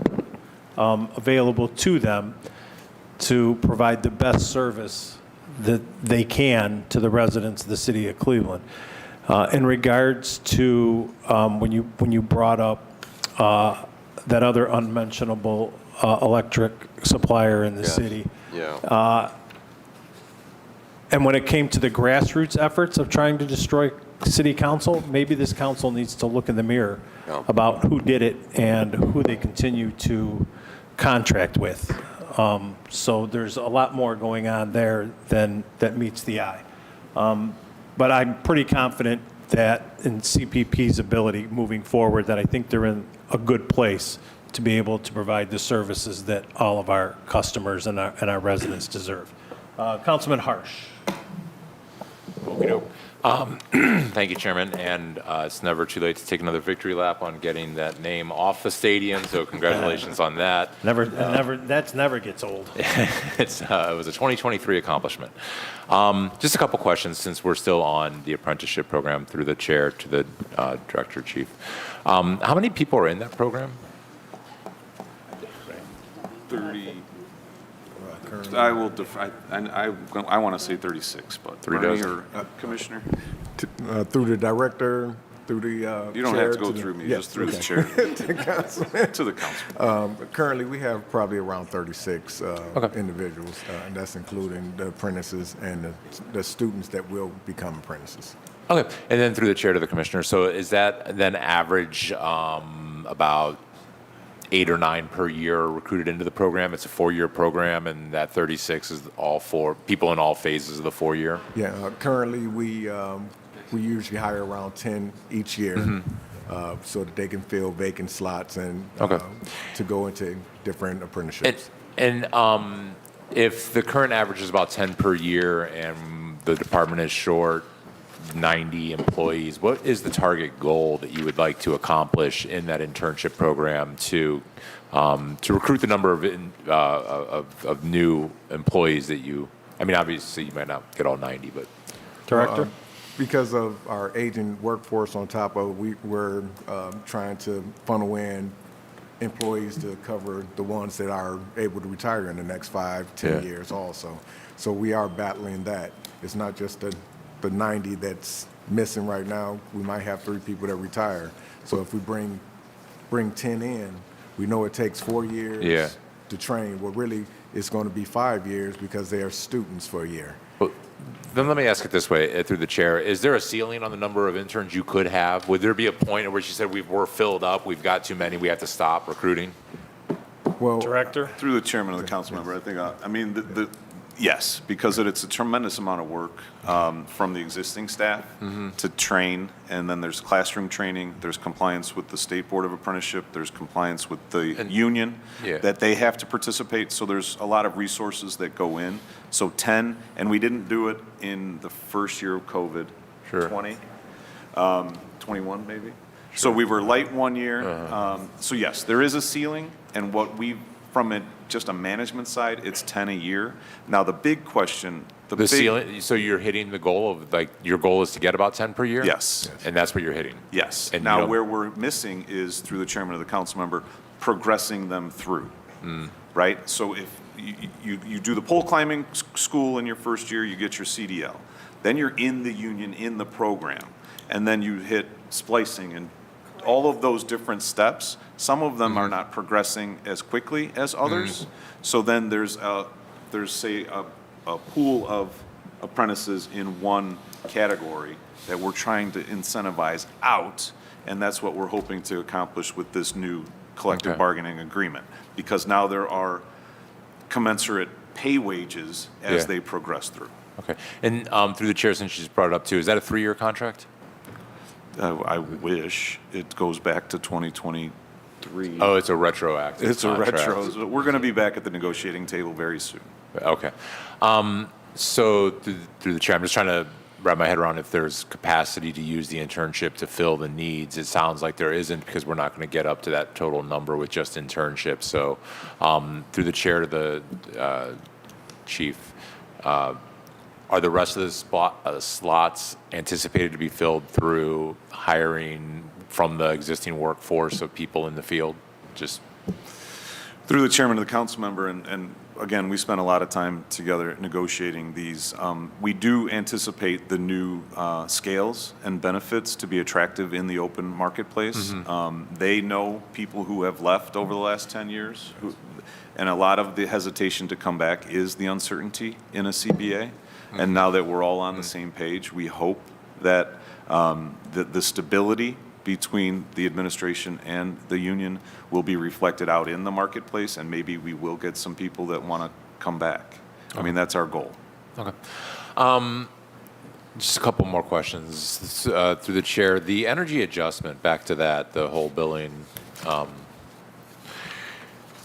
available to them to provide the best service that they can to the residents of the city of Cleveland. In regards to when you brought up that other unmentionable electric supplier in the city. Yeah. And when it came to the grassroots efforts of trying to destroy city council, maybe this council needs to look in the mirror about who did it and who they continue to contract with. So there's a lot more going on there than that meets the eye. But I'm pretty confident that in CPP's ability moving forward, that I think they're in a good place to be able to provide the services that all of our customers and our residents deserve. Councilman Harsh. Thank you, Chairman. And it's never too late to take another victory lap on getting that name off the stadium. So congratulations on that. That never gets old. It was a 2023 accomplishment. Just a couple questions since we're still on the apprenticeship program through the chair to the director chief. How many people are in that program? 30. I will defer. I want to say 36, but Bernie or Commissioner, Through the director, through the you don't chair have to go the- through me. Yes, Just through the okay. chair To the councilman. to the council. Currently, we have probably around 36 individuals, and that's including the apprentices and the students that will become apprentices. Okay. And then through the chair to the commissioner. So is that then average about 8 or 9 per year recruited into the program? It's a 4-year program, and that 36 is all for people in all phases of the 4-year? Yeah, currently we usually hire around 10 each year. so that they can fill vacant slots and Okay. to go into different apprenticeships. And if the current average is about 10 per year and the department is short 90 employees, what is the target goal that you would like to accomplish in that internship program to recruit the number of new employees that you? I mean, obviously you might not get all 90, but Director? Because of our aging workforce on top of, we're trying to funnel in employees to cover the ones that are able to retire in the next 5-10 Yeah. years also. So we are battling that. It's not just the 90 that's missing right now. We might have 3 people that retire. So if we bring 10 in, we know it takes 4 years Yeah. to train. Well, really, it's going to be 5 years because they are students for a year. Well, then let me ask it this way, through the chair. Is there a ceiling on the number of interns you could have? Would there be a point at which you said we're filled up, we've got too many, we have to stop recruiting? Well, Director? Through the chairman of the council member, I think, yes, because it's a tremendous amount of work from the existing staff to train, and then there's classroom training, there's compliance with the State Board of Apprenticeship, there's compliance with the union, Yeah. that they have to participate, so there's a lot of resources that go in. So 10, and we didn't do it in the first year of COVID. Sure. 20, 21 maybe. So we were light 1 year. So yes, there is a ceiling, and from just a management side, it's 10 a year. Now, the big question, The ceiling, so you're hitting the goal of, like, your goal is to get about 10 per year? Yes. And that's what you're hitting? Yes. And you Now, don't- where we're missing is, through the chairman of the council member, progressing them through, right? So if you do the pole climbing school in your first year, you get your CDL. Then you're in the union, in the program, and then you hit splicing and all of those different steps. Some of them are not progressing as quickly as others. So then there's say a pool of apprentices in one category that we're trying to incentivize out, and that's what we're hoping to accomplish with this new collective Okay. bargaining agreement, because now there are commensurate pay wages as Yeah. they progress through. Okay. And through the chair, since you just brought it up too, is that a 3-year contract? I wish it goes back to 2023. Oh, it's a retroactive It's a contract. retro. So we're going to be back at the negotiating table very soon. Okay. So through the chair, I'm just trying to wrap my head around if there's capacity to use the internship to fill the needs. It sounds like there isn't, because we're not going to get up to that total number with just internships. So through the chair to the chief, are the rest of the slots anticipated to be filled through hiring from the existing workforce of people in the field? Just Through the chairman of the council member, and again, we spent a lot of time together negotiating these. We do anticipate the new scales and benefits to be attractive in the open marketplace. They know people who have left over the last 10 years, and a lot of the hesitation to come back is the uncertainty in a CBA. And now that we're all on the same page, we hope that the stability between the administration and the union will be reflected out in the marketplace, and maybe we will get some people that want to come back. I mean, that's our goal. Okay. Just a couple more questions through the chair. The energy adjustment, back to that, the whole billing.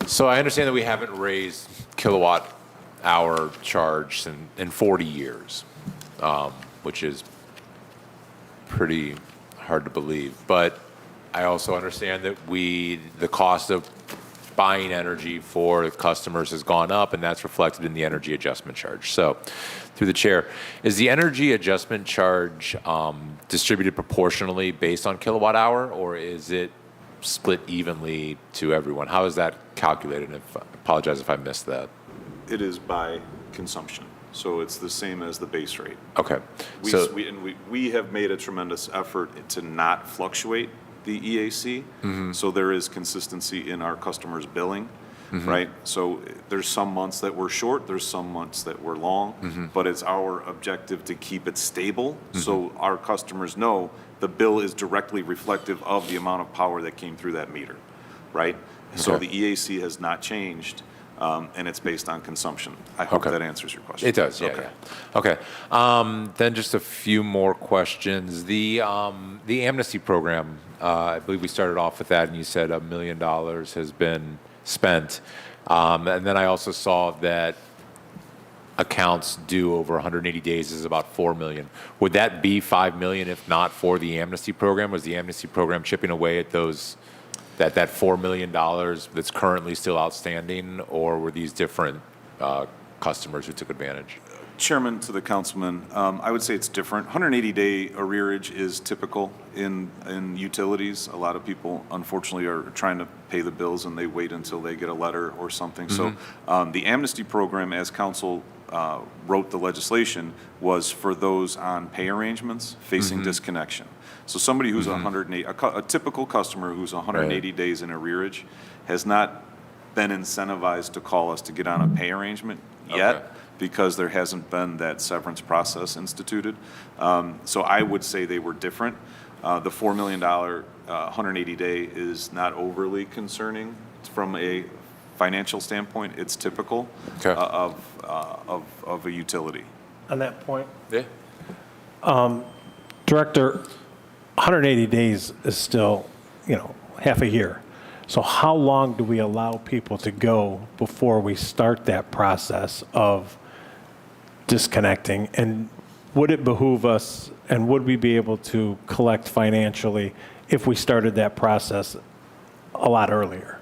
So I understand that we haven't raised kilowatt hour charge in 40 years, which is pretty hard to believe. But I also understand that the cost of buying energy for customers has gone up, and that's reflected in the energy adjustment charge. So, through the chair, is the energy adjustment charge distributed proportionally based on kilowatt hour, or is it split evenly to everyone? How is that calculated? And I apologize if I missed that. It is by consumption, so it's the same as the base rate. Okay. We have made a tremendous effort to not fluctuate the EAC, so there is consistency in our customers' billing, right? So there's some months that we're short, there's some months that we're long, but it's our objective to keep it stable, so our customers know the bill is directly reflective of the amount of power that came through that meter, right? So Okay. the EAC has not changed. and it's based on consumption. I hope Okay. that answers your question. It does, yeah, Okay. yeah. Okay. Then just a few more questions. The amnesty program, I believe we started off with that, and you said $1 million has been spent. And then I also saw that accounts due over 180 days is about $4 million. Would that be $5 million if not for the amnesty program? Was the amnesty program chipping away at those, that $4 million that's currently still outstanding, or were these different customers who took advantage? Chairman, to the councilman, I would say it's different. 180-day arrearage is typical in utilities. A lot of people, unfortunately, are trying to pay the bills and they wait until they get a letter or something. So the amnesty program, as council wrote the legislation, was for those on pay arrangements facing disconnection. So somebody who's 180, a typical customer who's 180 days in arrearage has not been incentivized to call us to get on a pay arrangement yet. Okay. Because there hasn't been that severance process instituted. So I would say they were different. The $4 million 180-day is not overly concerning from a financial standpoint. It's typical Okay. of a utility. On that point, Yeah. Director, 180 days is still, half a year. So how long do we allow people to go before we start that process of disconnecting? And would it behoove us, and would we be able to collect financially if we started that process a lot earlier?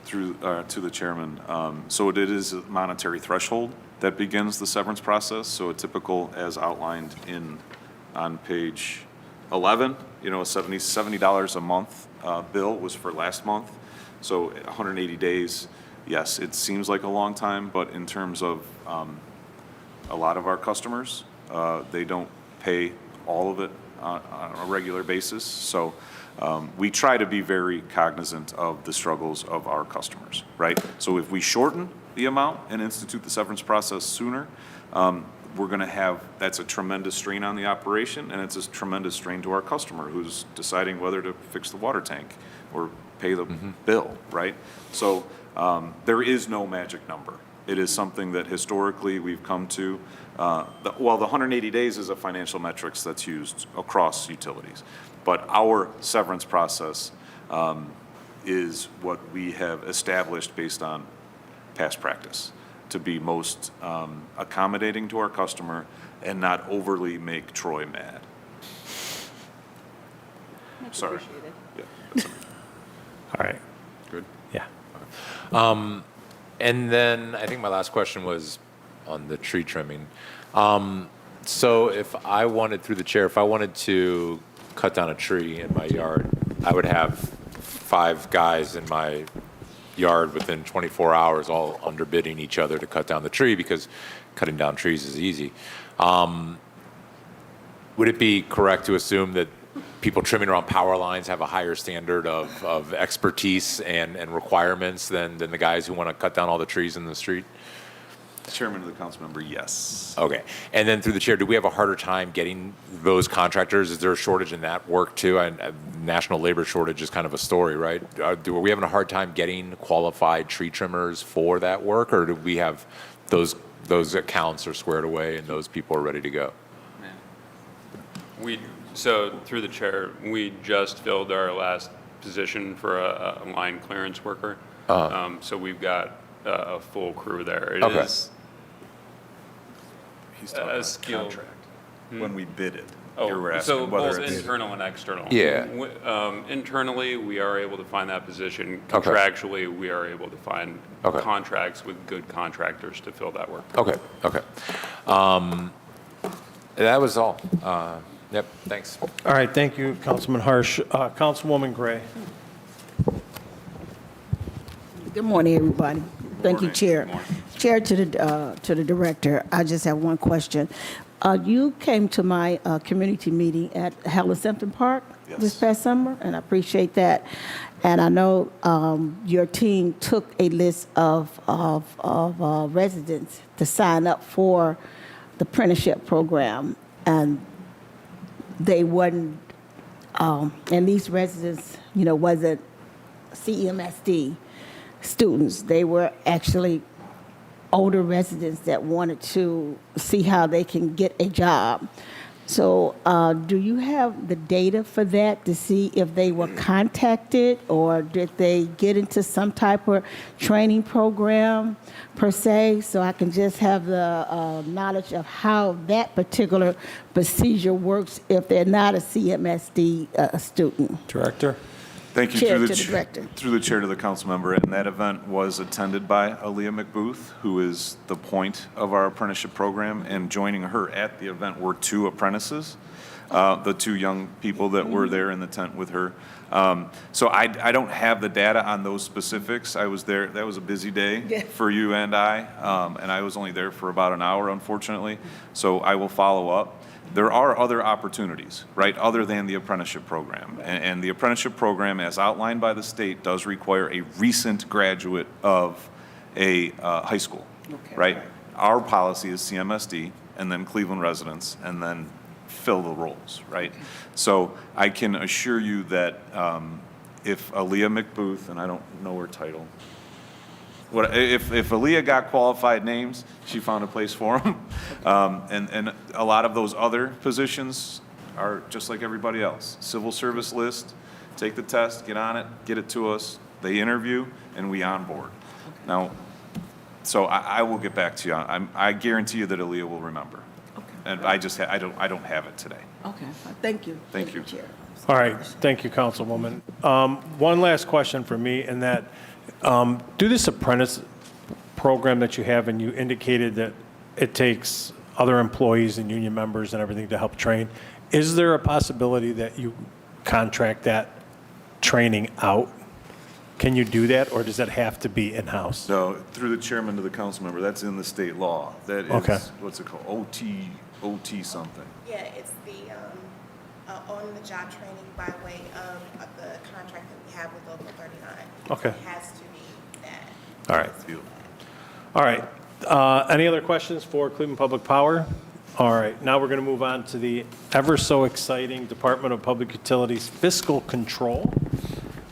Through to the chairman. So it is a monetary threshold that begins the severance process. So a typical, as outlined on page 11, a $70 a month bill was for last month. So 180 days, yes, it seems like a long time, but in terms of a lot of our customers, they don't pay all of it on a regular basis. So we try to be very cognizant of the struggles of our customers, right? So if we shorten the amount and institute the severance process sooner, we're going to have, that's a tremendous strain on the operation, and it's a tremendous strain to our customer who's deciding whether to fix the water tank or pay the bill, right? So there is no magic number. It is something that historically we've come to. The 180 days is a financial metrics that's used across utilities. But our severance process is what we have established based on past practice to be most accommodating to our customer and not overly make Troy mad. Sorry. Yeah, that's okay. All right. Good. Yeah. And then I think my last question was on the tree trimming. So if I wanted, through the chair, if I wanted to cut down a tree in my yard, I would have 5 guys in my yard within 24 hours all underbidding each other to cut down the tree because cutting down trees is easy. Would it be correct to assume that people trimming around power lines have a higher standard of expertise and requirements than the guys who want to cut down all the trees in the street? Chairman of the council member, yes. Okay. And then through the chair, do we have a harder time getting those contractors? Is there a shortage in that work too? National labor shortage is kind of a story, right? Are we having a hard time getting qualified tree trimmers for that work, or do we have those accounts are squared away and those people are ready to go? So through the chair, we just filled our last position for a line clearance worker. So we've got a full crew there. It Okay. is He's talking a about skill. contract. When we bid it, Oh, you were so asking whether both it's internal and external. Yeah. Internally, we are able to find that position. Okay. Contractually, we are able to find Okay. contracts with good contractors to fill that work. Okay. Okay. That was all. Yep. Thanks. All right, thank you, Councilman Harsh. Councilwoman Gray. Good morning, everybody. Thank you, morning. Chair. Good morning. Chair, to the director, I just have one question. You came to my community meeting at Halle-Simpton Park this Yes. past summer, and I appreciate that. And I know your team took a list of residents to sign up for the apprenticeship program, and they wasn't, and these residents, wasn't CMSD. students. They were actually older residents that wanted to see how they can get a job. So do you have the data for that to see if they were contacted or did they get into some type of training program per se? So I can just have the knowledge of how that particular procedure works if they're not a CMSD student. Director? Thank you. Chair Through to the director. Through the chair to the council member, and that event was attended by Aaliyah McBooth, who is the point of our apprenticeship program, and joining her at the event were 2 apprentices, the 2 young people that were there in the tent with her. So I don't have the data on those specifics. I was there, that was a busy day for you and I was only there for about an hour, unfortunately, so I will follow up. There are other opportunities, right, other than the apprenticeship program. And the apprenticeship program, as outlined by the state, does require a recent graduate of a high school, right? Our policy is CMSD, and then Cleveland residents, and then fill the roles, right? So I can assure you that if Aaliyah McBooth, and I don't know her title, if Aaliyah got qualified names, she found a place for them. And a lot of those other positions are just like everybody else. Civil service list, take the test, get on it, get it to us. They interview, and we onboard. Now, so I will get back to you. I guarantee you that Aaliyah will remember. And I just I don't have it today. Okay, thank you. Thank you. Chair. All right, thank you, Councilwoman. One last question for me, and that, do this apprentice program that you have, and you indicated that it takes other employees and union members and everything to help train. Is there a possibility that you contract that training out? Can you do that, or does that have to be in-house? So through the chairman to the council member, that's in the state law. That is, Okay. what's it called? OT something. Yeah, it's the on-the-job training by way of the contract that we have with Local 39. Okay. It has to be that. All right. All right. Any other questions for Cleveland Public Power? All right. Now we're going to move on to the ever so exciting Department of Public Utilities Fiscal Control,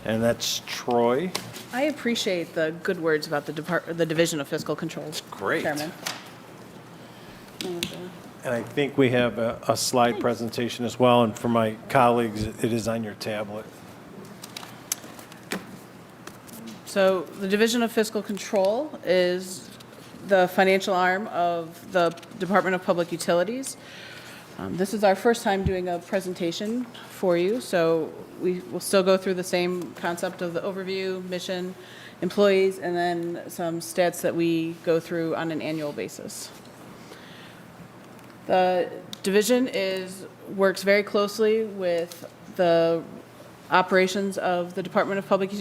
and that's Troy. I appreciate the good words about the Division of Fiscal Control. Great. Chairman. And I think we have a slide presentation as well, and for my colleagues, it is on your tablet. So the Division of Fiscal Control is the financial arm of the Department of Public Utilities. This is our first time doing a presentation for you, so we will still go through the same concept of the overview, mission, employees, and then some stats that we go through on an annual basis. The division works very closely with the operations of the Department of Public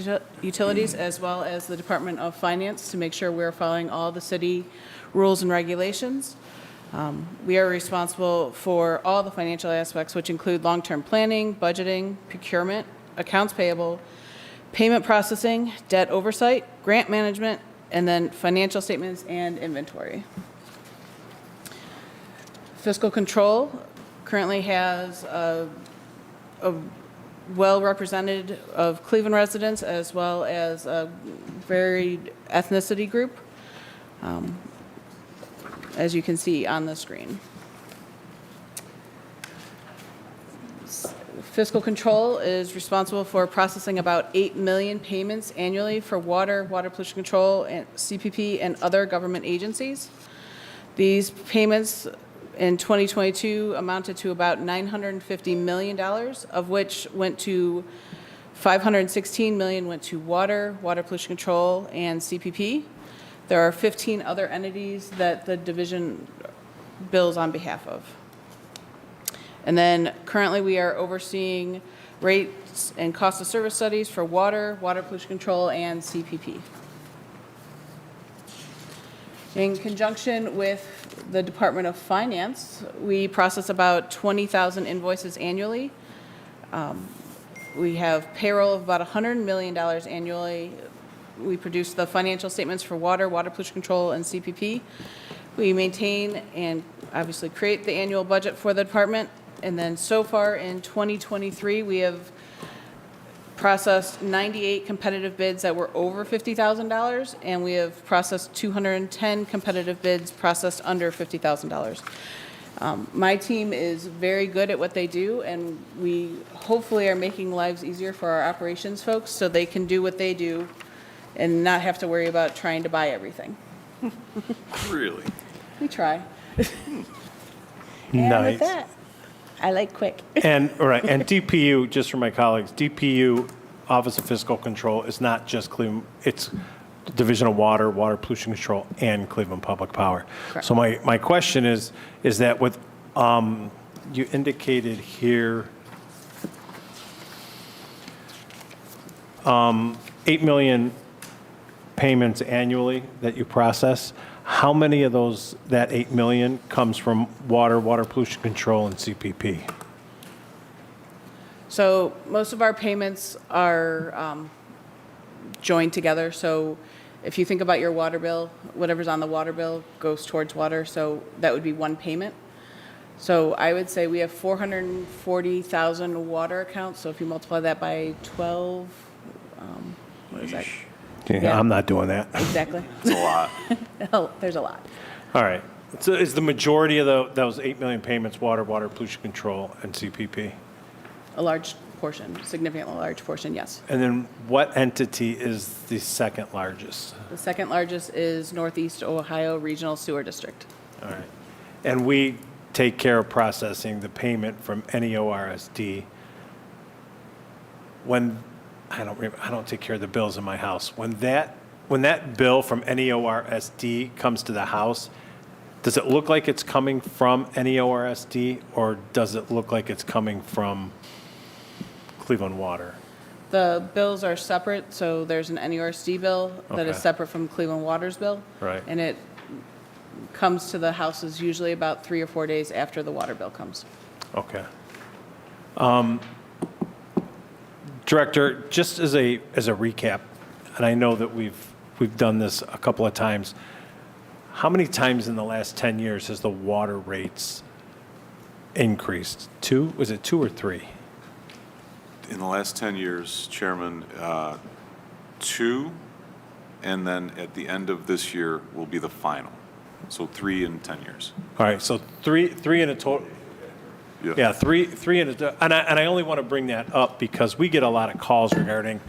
Utilities as well as the Department of Finance to make sure we're following all the city rules and regulations. We are responsible for all the financial aspects, which include long-term planning, budgeting, procurement, accounts payable, payment processing, debt oversight, grant management, and then financial statements and inventory. Fiscal Control currently has a well-represented of Cleveland residents as well as a varied ethnicity group, as you can see on the screen. Fiscal Control is responsible for processing about 8 million payments annually for water, water pollution control, and CPP, and other government agencies. These payments in 2022 amounted to about $950 million, of which went to $516 million went to water, water pollution control, and CPP. There are 15 other entities that the division bills on behalf of. And then currently we are overseeing rates and cost of service studies for water, water pollution control, and CPP. In conjunction with the Department of Finance, we process about 20,000 invoices annually. We have payroll of about $100 million annually. We produce the financial statements for water, water pollution control, and CPP. We maintain and obviously create the annual budget for the department. And then so far in 2023, we have processed 98 competitive bids that were over $50,000, and we have processed 210 competitive bids processed under $50,000. My team is very good at what they do, and we hopefully are making lives easier for our operations folks so they can do what they do and not have to worry about trying to buy everything. Really? We try. And Nice. with that, I like quick. And, all right, and DPU, just for my colleagues, DPU, Office of Fiscal Control, is not just Cleveland, it's Division of Water, Water Pollution Control, and Cleveland Public Power. Correct. So my question is that with, you indicated here, 8 million payments annually that you process. How many of those, that 8 million, comes from water, water pollution control, and CPP? So most of our payments are joined together. So if you think about your water bill, whatever's on the water bill goes towards water. So that would be one payment. So I would say we have 440,000 water accounts. So if you multiply that by 12, what is that? Yeah, I'm not doing that. Exactly. It's a lot. Oh, there's a lot. All right. So is the majority of those 8 million payments water, water pollution control, and CPP? A large portion, significantly large portion, yes. And then what entity is the second largest? The second largest is Northeast Ohio Regional Sewer District. All right. And we take care of processing the payment from NEORSD. When, I don't take care of the bills in my house. When that bill from NEORSD comes to the house, does it look like it's coming from NEORSD, or does it look like it's coming from Cleveland Water? The bills are separate, so there's an NERSD bill that is Okay. separate from Cleveland Water's bill. Right. And it comes to the houses usually about 3 or 4 days after the water bill comes. Okay. Director, just as a recap, and I know that we've done this a couple of times, how many times in the last 10 years has the water rates increased? 2? Was it 2 or 3? In the last 10 years, Chairman, 2, and then at the end of this year will be the final. So 3 in 10 years. All right, so three in a total. Yeah, three in a, and I only want to bring that up because we get a lot of calls regarding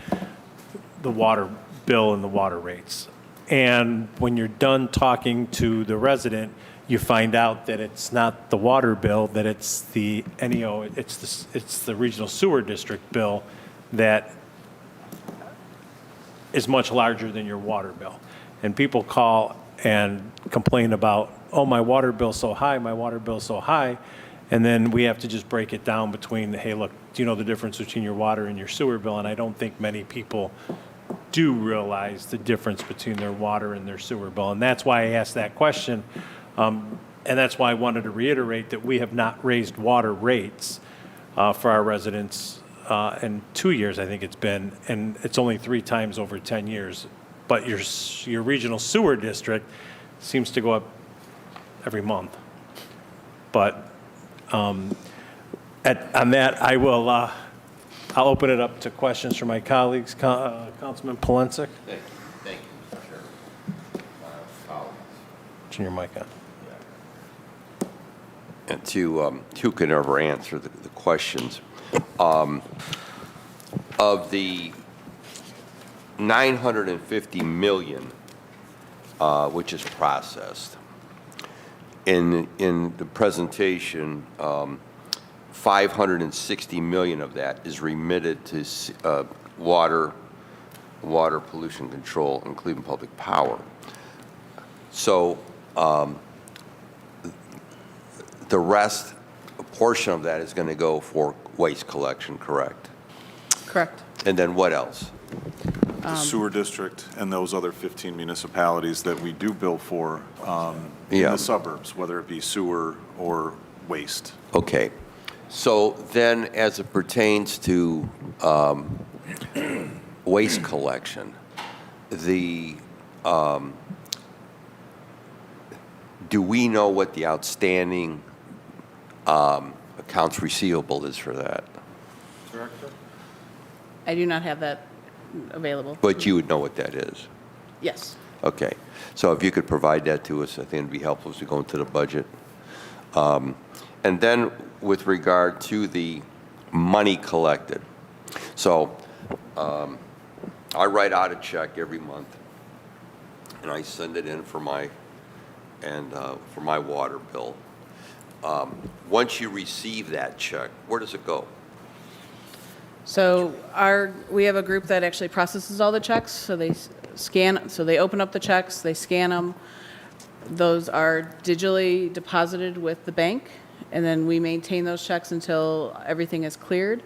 the water bill and the water rates. And when you're done talking to the resident, you find out that it's not the water bill, that it's the NEO, it's the regional sewer district bill that is much larger than your water bill. And people call and complain about, oh, my water bill's so high, my water bill's so high. And then we have to just break it down between, hey, look, do you know the difference between your water and your sewer bill? And I don't think many people do realize the difference between their water and their sewer bill. And that's why I asked that question. And that's why I wanted to reiterate that we have not raised water rates for our residents in 2 years, I think it's been, and it's only 3 times over 10 years. But your regional sewer district seems to go up every month. But on that, I'll open it up to questions from my colleagues. Councilman Polensek? Thank you, Mr. Chairman. Turn your mic on. And to who can ever answer the questions. Of the 950 million, which is processed, in the presentation, 560 million of that is remitted to water pollution control and Cleveland Public Power. So the rest, a portion of that is going to go for waste collection, correct? Correct. And then what else? The sewer district and those other 15 municipalities that we do bill for in Yeah. the suburbs, whether it be sewer or waste. Okay. So then, as it pertains to waste collection, do we know what the outstanding accounts receivable is for that? Director? I do not have that available. But you would know what that is. Yes. Okay. So if you could provide that to us, I think it'd be helpful as we go into the budget. And then with regard to the money collected. So I write out a check every month, and I send it in for my water bill. Once you receive that check, where does it go? So we have a group that actually processes all the checks. So they open up the checks, they scan them. Those are digitally deposited with the bank, and then we maintain those checks until everything is cleared.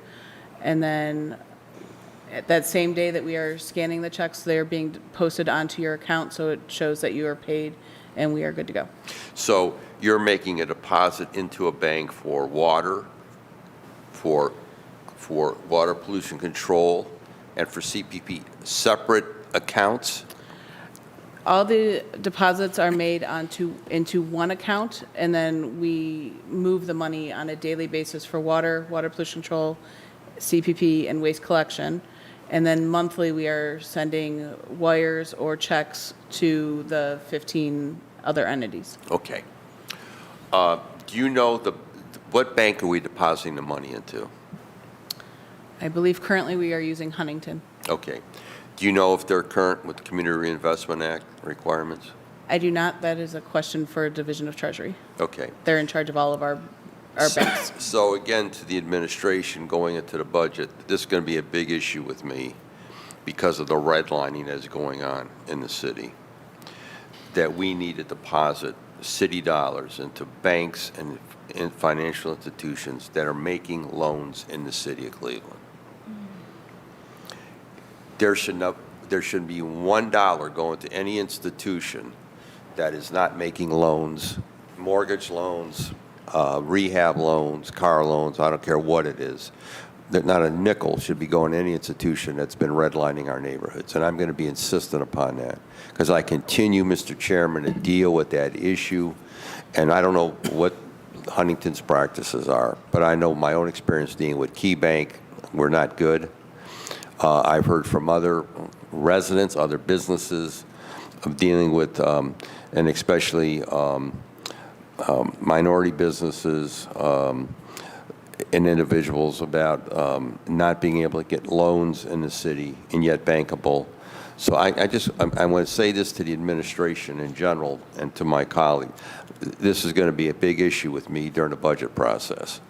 And then at that same day that we are scanning the checks, they're being posted onto your account, so it shows that you are paid and we are good to go. So you're making a deposit into a bank for water, for water pollution control, and for CPP, separate accounts? All the deposits are made into one account, and then we move the money on a daily basis for water pollution control, CPP, and waste collection. And then monthly, we are sending wires or checks to the 15 other entities. Okay. Do you know what bank are we depositing the money into? I believe currently we are using Huntington. Okay. Do you know if they're current with the Community Reinvestment Act requirements? I do not. That is a question for Division of Treasury. Okay. They're in charge of all of our banks. So again, to the administration going into the budget, this is going to be a big issue with me because of the redlining that's going on in the city, that we need to deposit city dollars into banks and financial institutions that are making loans in the city of Cleveland. There shouldn't be $1 going to any institution that is not making loans, mortgage loans, rehab loans, car loans, I don't care what it is. That not a nickel should be going to any institution that's been redlining our neighborhoods. And I'm going to be insistent upon that because I continue, Mr. Chairman, to deal with that issue. And I don't know what Huntington's practices are, but I know my own experience dealing with Key Bank, we're not good. I've heard from other residents, other businesses of dealing with, and especially minority businesses and individuals about not being able to get loans in the city and yet bankable. So I want to say this to the administration in general and to my colleague. This is going to be a big issue with me during the budget process.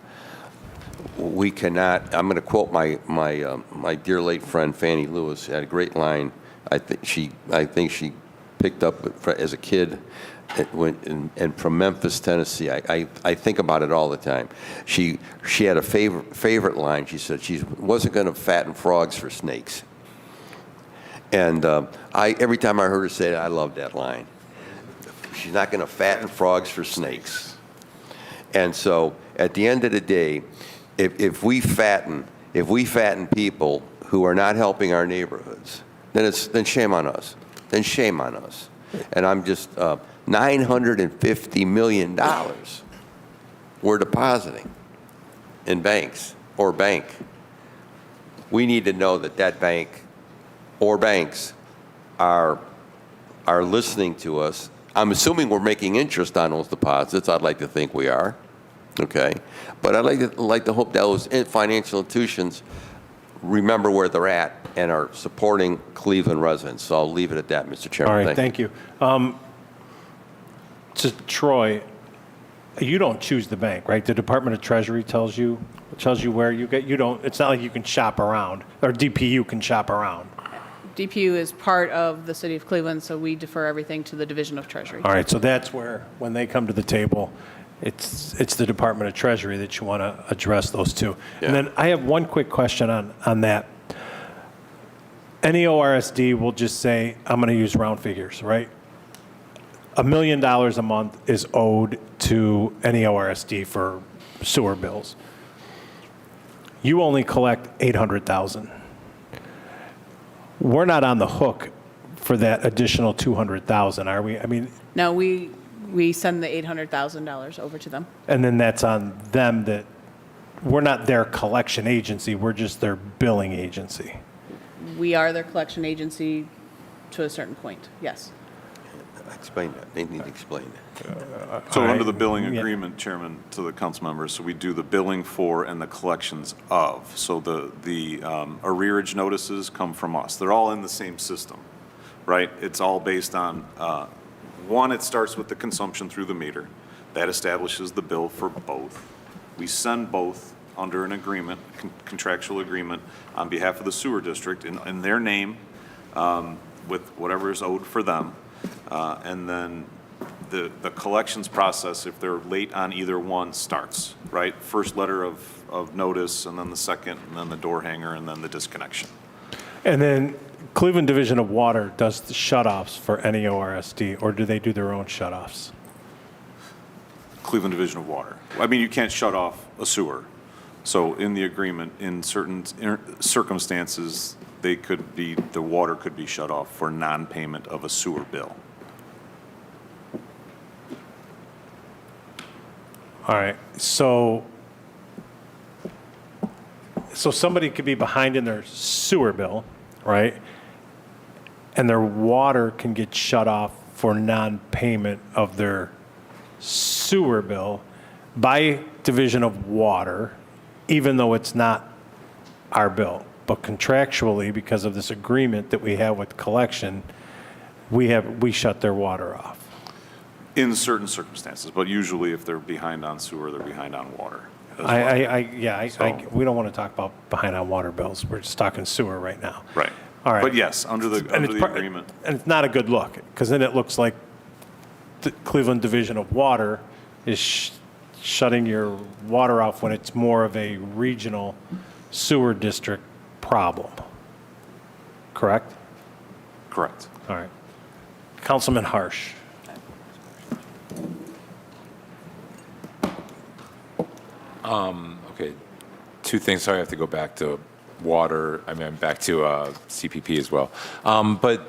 We cannot, I'm going to quote my dear late friend Fannie Lewis. She had a great line. I think she picked up as a kid and from Memphis, Tennessee. I think about it all the time. She had a favorite line. She said she wasn't going to fatten frogs for snakes. And every time I heard her say it, I loved that line. She's not going to fatten frogs for snakes. And so at the end of the day, if we fatten people who are not helping our neighborhoods, then shame on us. Then shame on us. And I'm just $950 million we're depositing in banks or bank. We need to know that bank or banks are listening to us. I'm assuming we're making interest on those deposits. I'd like to think we are. Okay, but I'd like to hope that those financial institutions remember where they're at and are supporting Cleveland residents. So I'll leave it at that, Mr. Chairman. All right, thank you. To Troy, you don't choose the bank, right? The Department of Treasury tells you where you get. You don't. It's not like you can shop around, or DPU can shop around. DPU is part of the City of Cleveland, so we defer everything to the Division of Treasury. All right, so that's where, when they come to the table, it's the Department of Treasury that you want to address those two. Yeah. And then I have one quick question on that. NEORSD will just say, I'm going to use round figures, right? $1 million a month is owed to NEORSD for sewer bills. You only collect $800,000. We're not on the hook for that additional $200,000, are we? I mean, No, we send the $800,000 over to them. and then that's on them that we're not their collection agency, we're just their billing agency. We are their collection agency to a certain point, yes. Explain that. They need to explain that. So under the billing agreement, Chairman, to the council members, so we do the billing for and the collections of. So the arrearage notices come from us. They're all in the same system, right? It's all based on, one, it starts with the consumption through the meter. That establishes the bill for both. We send both under an agreement, contractual agreement, on behalf of the sewer district in their name, with whatever is owed for them. And then the collections process, if they're late on either one, starts, right? First letter of notice, and then the second, and then the door hanger, and then the disconnection. And then Cleveland Division of Water does the shutoffs for NEORSD, or do they do their own shutoffs? Cleveland Division of Water. I mean, you can't shut off a sewer. So in the agreement, in certain circumstances, the water could be shut off for non-payment of a sewer bill. All right, so somebody could be behind in their sewer bill, right? And their water can get shut off for non-payment of their sewer bill by Division of Water, even though it's not our bill. But contractually, because of this agreement that we have with collection, we shut their water off. In certain circumstances, but usually if they're behind on sewer, they're behind on water. as well. We don't want to talk about behind on water bills. We're just talking sewer right now. Right. All right. But yes, under the And it's agreement. And it's not a good look, because then it looks like the Cleveland Division of Water is shutting your water off when it's more of a regional sewer district problem. Correct? Correct. All right. Councilman Harsh. Okay, two things. Sorry, I have to go back to water. Back to CPP as well. But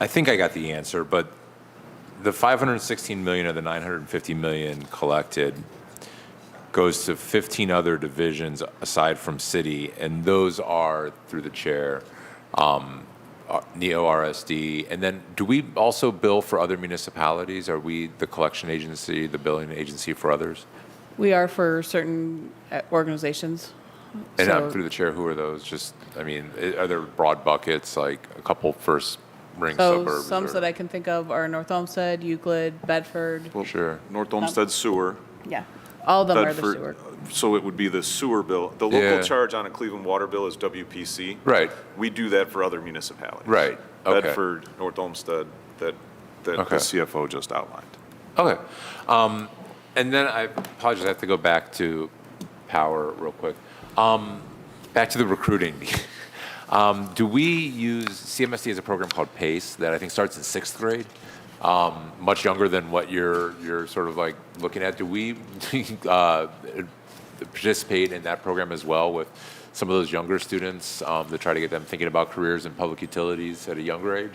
I think I got the answer. But the 516 million of the 950 million collected goes to 15 other divisions aside from city, and those are through the chair. NEORSD, and then do we also bill for other municipalities? Are we the collection agency, the billing agency for others? We are for certain organizations. And So- through the chair, who are those? Are there broad buckets, like a couple first ring So suburbs? some or- that I can think of are North Olmsted, Euclid, Bedford. Sure. North Olmsted Sewer. Yeah, all of them are the Bedford, sewer. so it would be the sewer bill. The local Yeah. charge on a Cleveland water bill is WPC. Right. We do that for other municipalities. Right. Okay. Bedford, North Olmsted, that Okay. the CFO just outlined. Okay. And then I apologize, I have to go back to power real quick. Back to the recruiting. Do we use, CMSD has a program called PACE that I think starts in 6th grade, much younger than what you're sort of like looking at. Do we participate in that program as well with some of those younger students to try to get them thinking about careers in public utilities at a younger age?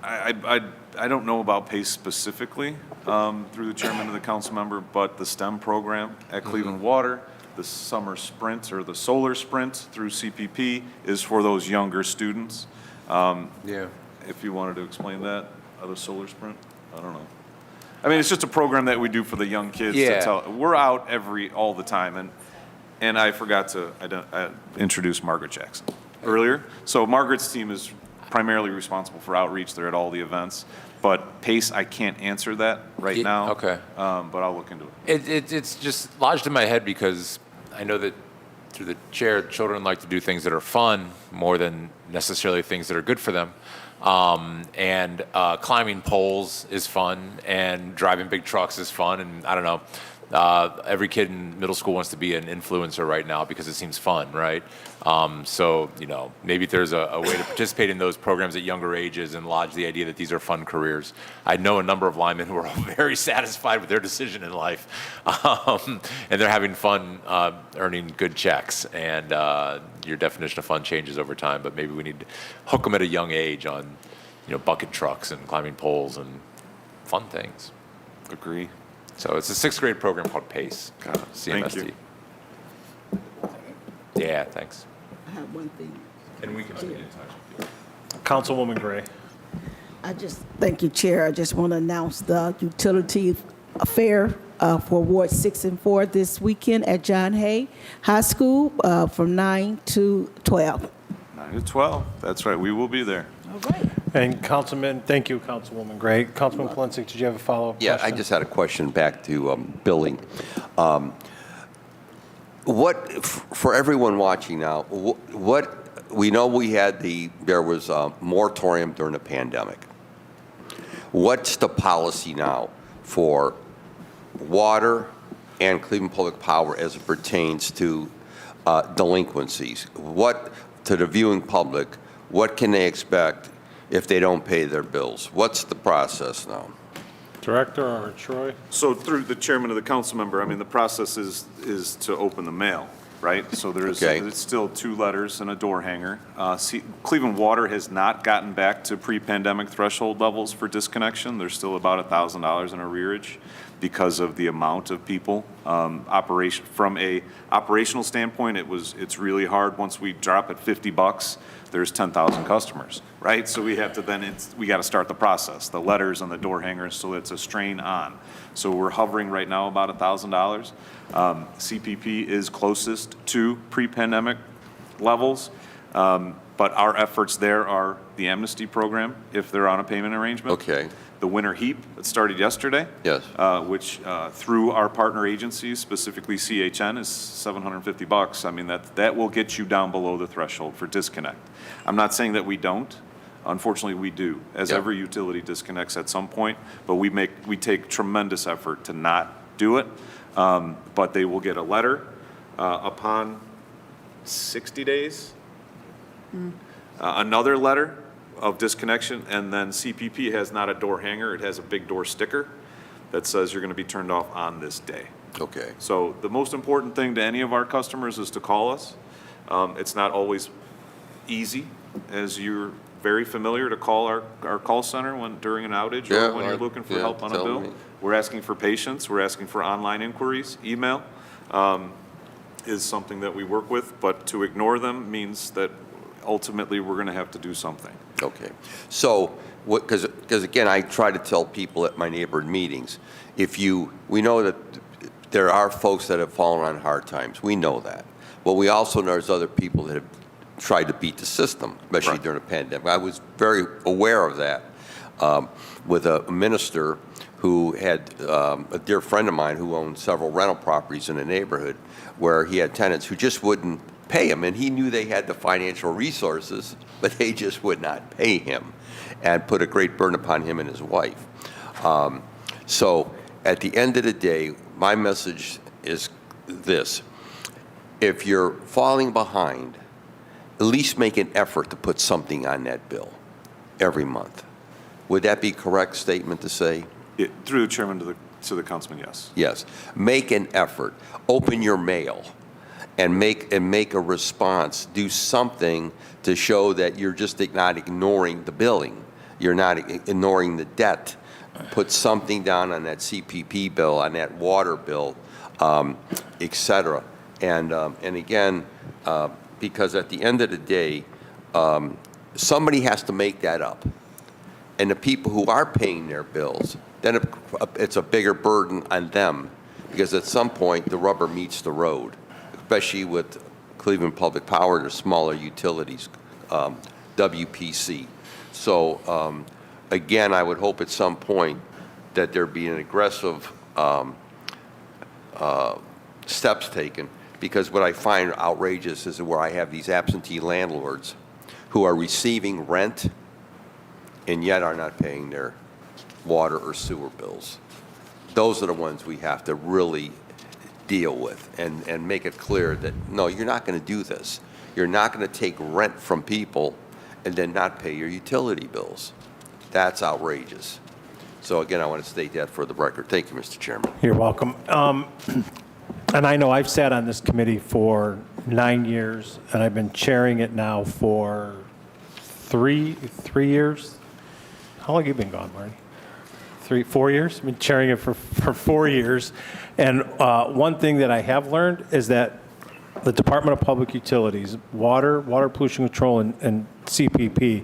I don't know about PACE specifically through the chairman of the council member, but the STEM program at Cleveland Water, the summer sprint or the solar sprint through CPP is for those younger students. Yeah. If you wanted to explain that, the solar sprint, I don't know. I mean, it's just a program that we do for the young kids. Yeah. We're out all the time, and I forgot to introduce Margaret Jackson earlier. So Margaret's team is primarily responsible for outreach. They're at all the events. But PACE, I can't answer that right now. Okay. But I'll look into it. It's just lodged in my head because I know that through the chair, children like to do things that are fun more than necessarily things that are good for them. And climbing poles is fun, and driving big trucks is fun, and I don't know. Every kid in middle school wants to be an influencer right now because it seems fun, right? So, maybe there's a way to participate in those programs at younger ages and lodge the idea that these are fun careers. I know a number of linemen who are very satisfied with their decision in life, and they're having fun earning good checks. And your definition of fun changes over time, but maybe we need to hook them at a young age on, bucket trucks and climbing poles and fun things. Agree. So it's a sixth grade program called PACE, CMST. Thank you. Yeah, thanks. I have one thing. And we can stay in touch with you. Councilwoman Gray. Thank you, Chair. I just want to announce the utility fair for Ward 6 and 4 this weekend at John Hay High School from 9 to 12. 9 to 12, that's right, we will be there. All right. And thank you, Councilwoman Gray. Councilman Kalinsik, did you have a follow-up Yeah, question? I just had a question back to billing. For everyone watching now, we know there was a moratorium during the pandemic. What's the policy now for water and Cleveland Public Power as it pertains to delinquencies? To the viewing public, what can they expect if they don't pay their bills? What's the process now? Director or Troy? So through the chairman of the council member, I mean, the process is to open the mail, right? So it's still 2 letters and a door hanger. Cleveland Water has not gotten back to pre-pandemic threshold levels for disconnection. There's still about $1,000 in arrearage because of the amount of people. From a operational standpoint, it's really hard. Once we drop at $50, there's 10,000 customers, right? So we have to we got to start the process, the letters and the door hangers, so it's a strain on. So we're hovering right now about $1,000. CPP is closest to pre-pandemic levels, but our efforts there are the amnesty program, if they're on a payment arrangement. Okay. The winter heap that started yesterday. Yes. Which through our partner agencies, specifically CHN, is $750. I mean, that will get you down below the threshold for disconnect. I'm not saying that we don't. Unfortunately, we do, as every utility disconnects at some point, but we take tremendous effort to not do it. But they will get a letter upon 60 days, another letter of disconnection, and then CPP has not a door hanger, it has a big door sticker that says you're going to be turned off on this day. Okay. So the most important thing to any of our customers is to call us. It's not always easy, as you're very familiar, to call our call center during an outage or when you're looking for help on a bill. We're asking for patience. We're asking for online inquiries. Email is something that we work with, but to ignore them means that ultimately we're going to have to do something. Okay. So, because again, I try to tell people at my neighborhood meetings, we know that there are folks that have fallen on hard times. We know that. But we also know there's other people that have tried to beat the system, especially during the pandemic. I was very aware of that with a minister who had a dear friend of mine who owned several rental properties in the neighborhood where he had tenants who just wouldn't pay him, and he knew they had the financial resources, but they just would not pay him, and put a great burden upon him and his wife. So at the end of the day, my message is this: if you're falling behind, at least make an effort to put something on that bill every month. Would that be a correct statement to say? Through the chairman to the councilman, yes. Yes. Make an effort. Open your mail and make a response. Do something to show that you're just not ignoring the billing. You're not ignoring the debt. Put something down on that CPP bill, on that water bill, et cetera. And again, because at the end of the day, somebody has to make that up. And the people who are paying their bills, then it's a bigger burden on them, because at some point the rubber meets the road, especially with Cleveland Public Power, the smaller utilities, WPC. So again, I would hope at some point that there be an aggressive steps taken, because what I find outrageous is where I have these absentee landlords who are receiving rent and yet are not paying their water or sewer bills. Those are the ones we have to really deal with and make it clear that, no, you're not going to do this. You're not going to take rent from people and then not pay your utility bills. That's outrageous. So again, I want to state that for the record. Thank you, Mr. Chairman. You're welcome. And I know I've sat on this committee for 9 years, and I've been chairing it now for three years. How long have you been gone, Marty? 4 years. I've been chairing it for 4 years. And one thing that I have learned is that the Department of Public Utilities, water pollution control, and CPP,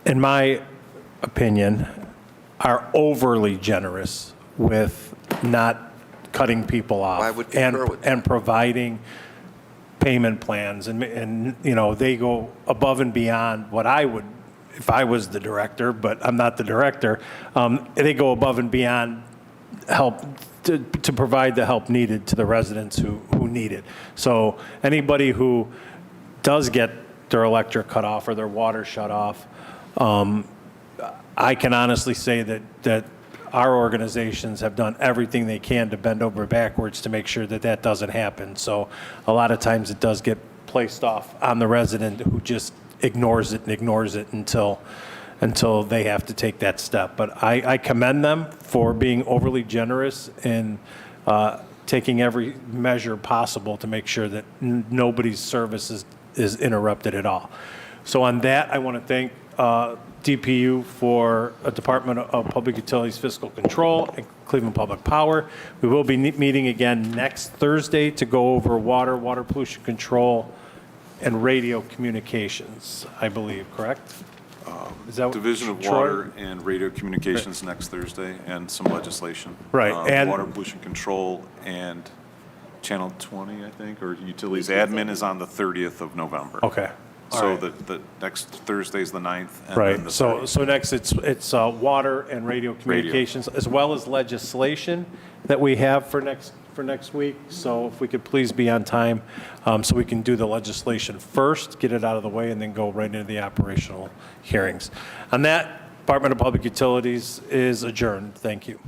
in my opinion, are overly generous with not cutting people off. I would concur with that. And providing payment plans, and you know, they go above and beyond what I would if I was the director, but I'm not the director. They go above and beyond help to provide the help needed to the residents who need it. So anybody who does get their electric cut off or their water shut off, I can honestly say that our organizations have done everything they can to bend over backwards to make sure that that doesn't happen. So a lot of times it does get placed off on the resident who just ignores it until they have to take that step. But I commend them for being overly generous in taking every measure possible to make sure that nobody's service is interrupted at all. So on that, I want to thank DPU for Department of Public Utilities Fiscal Control and Cleveland Public Power. We will be meeting again next Thursday to go over water pollution control, and radio communications, I believe, correct? Is that what- Division of Troy? Water and Radio Communications next Thursday, and some legislation. Right, and- Water pollution control and Channel 20, I think, or utilities admin is on the 30th of November. Okay. So the next Thursday's the 9th. And then Right, the so 30th. next it's water and radio communications, as well as legislation that we have for next week. So if we could please be on time, so we can do the legislation first, get it out of the way, and then go right into the operational hearings. On that, Department of Public Utilities is adjourned. Thank you.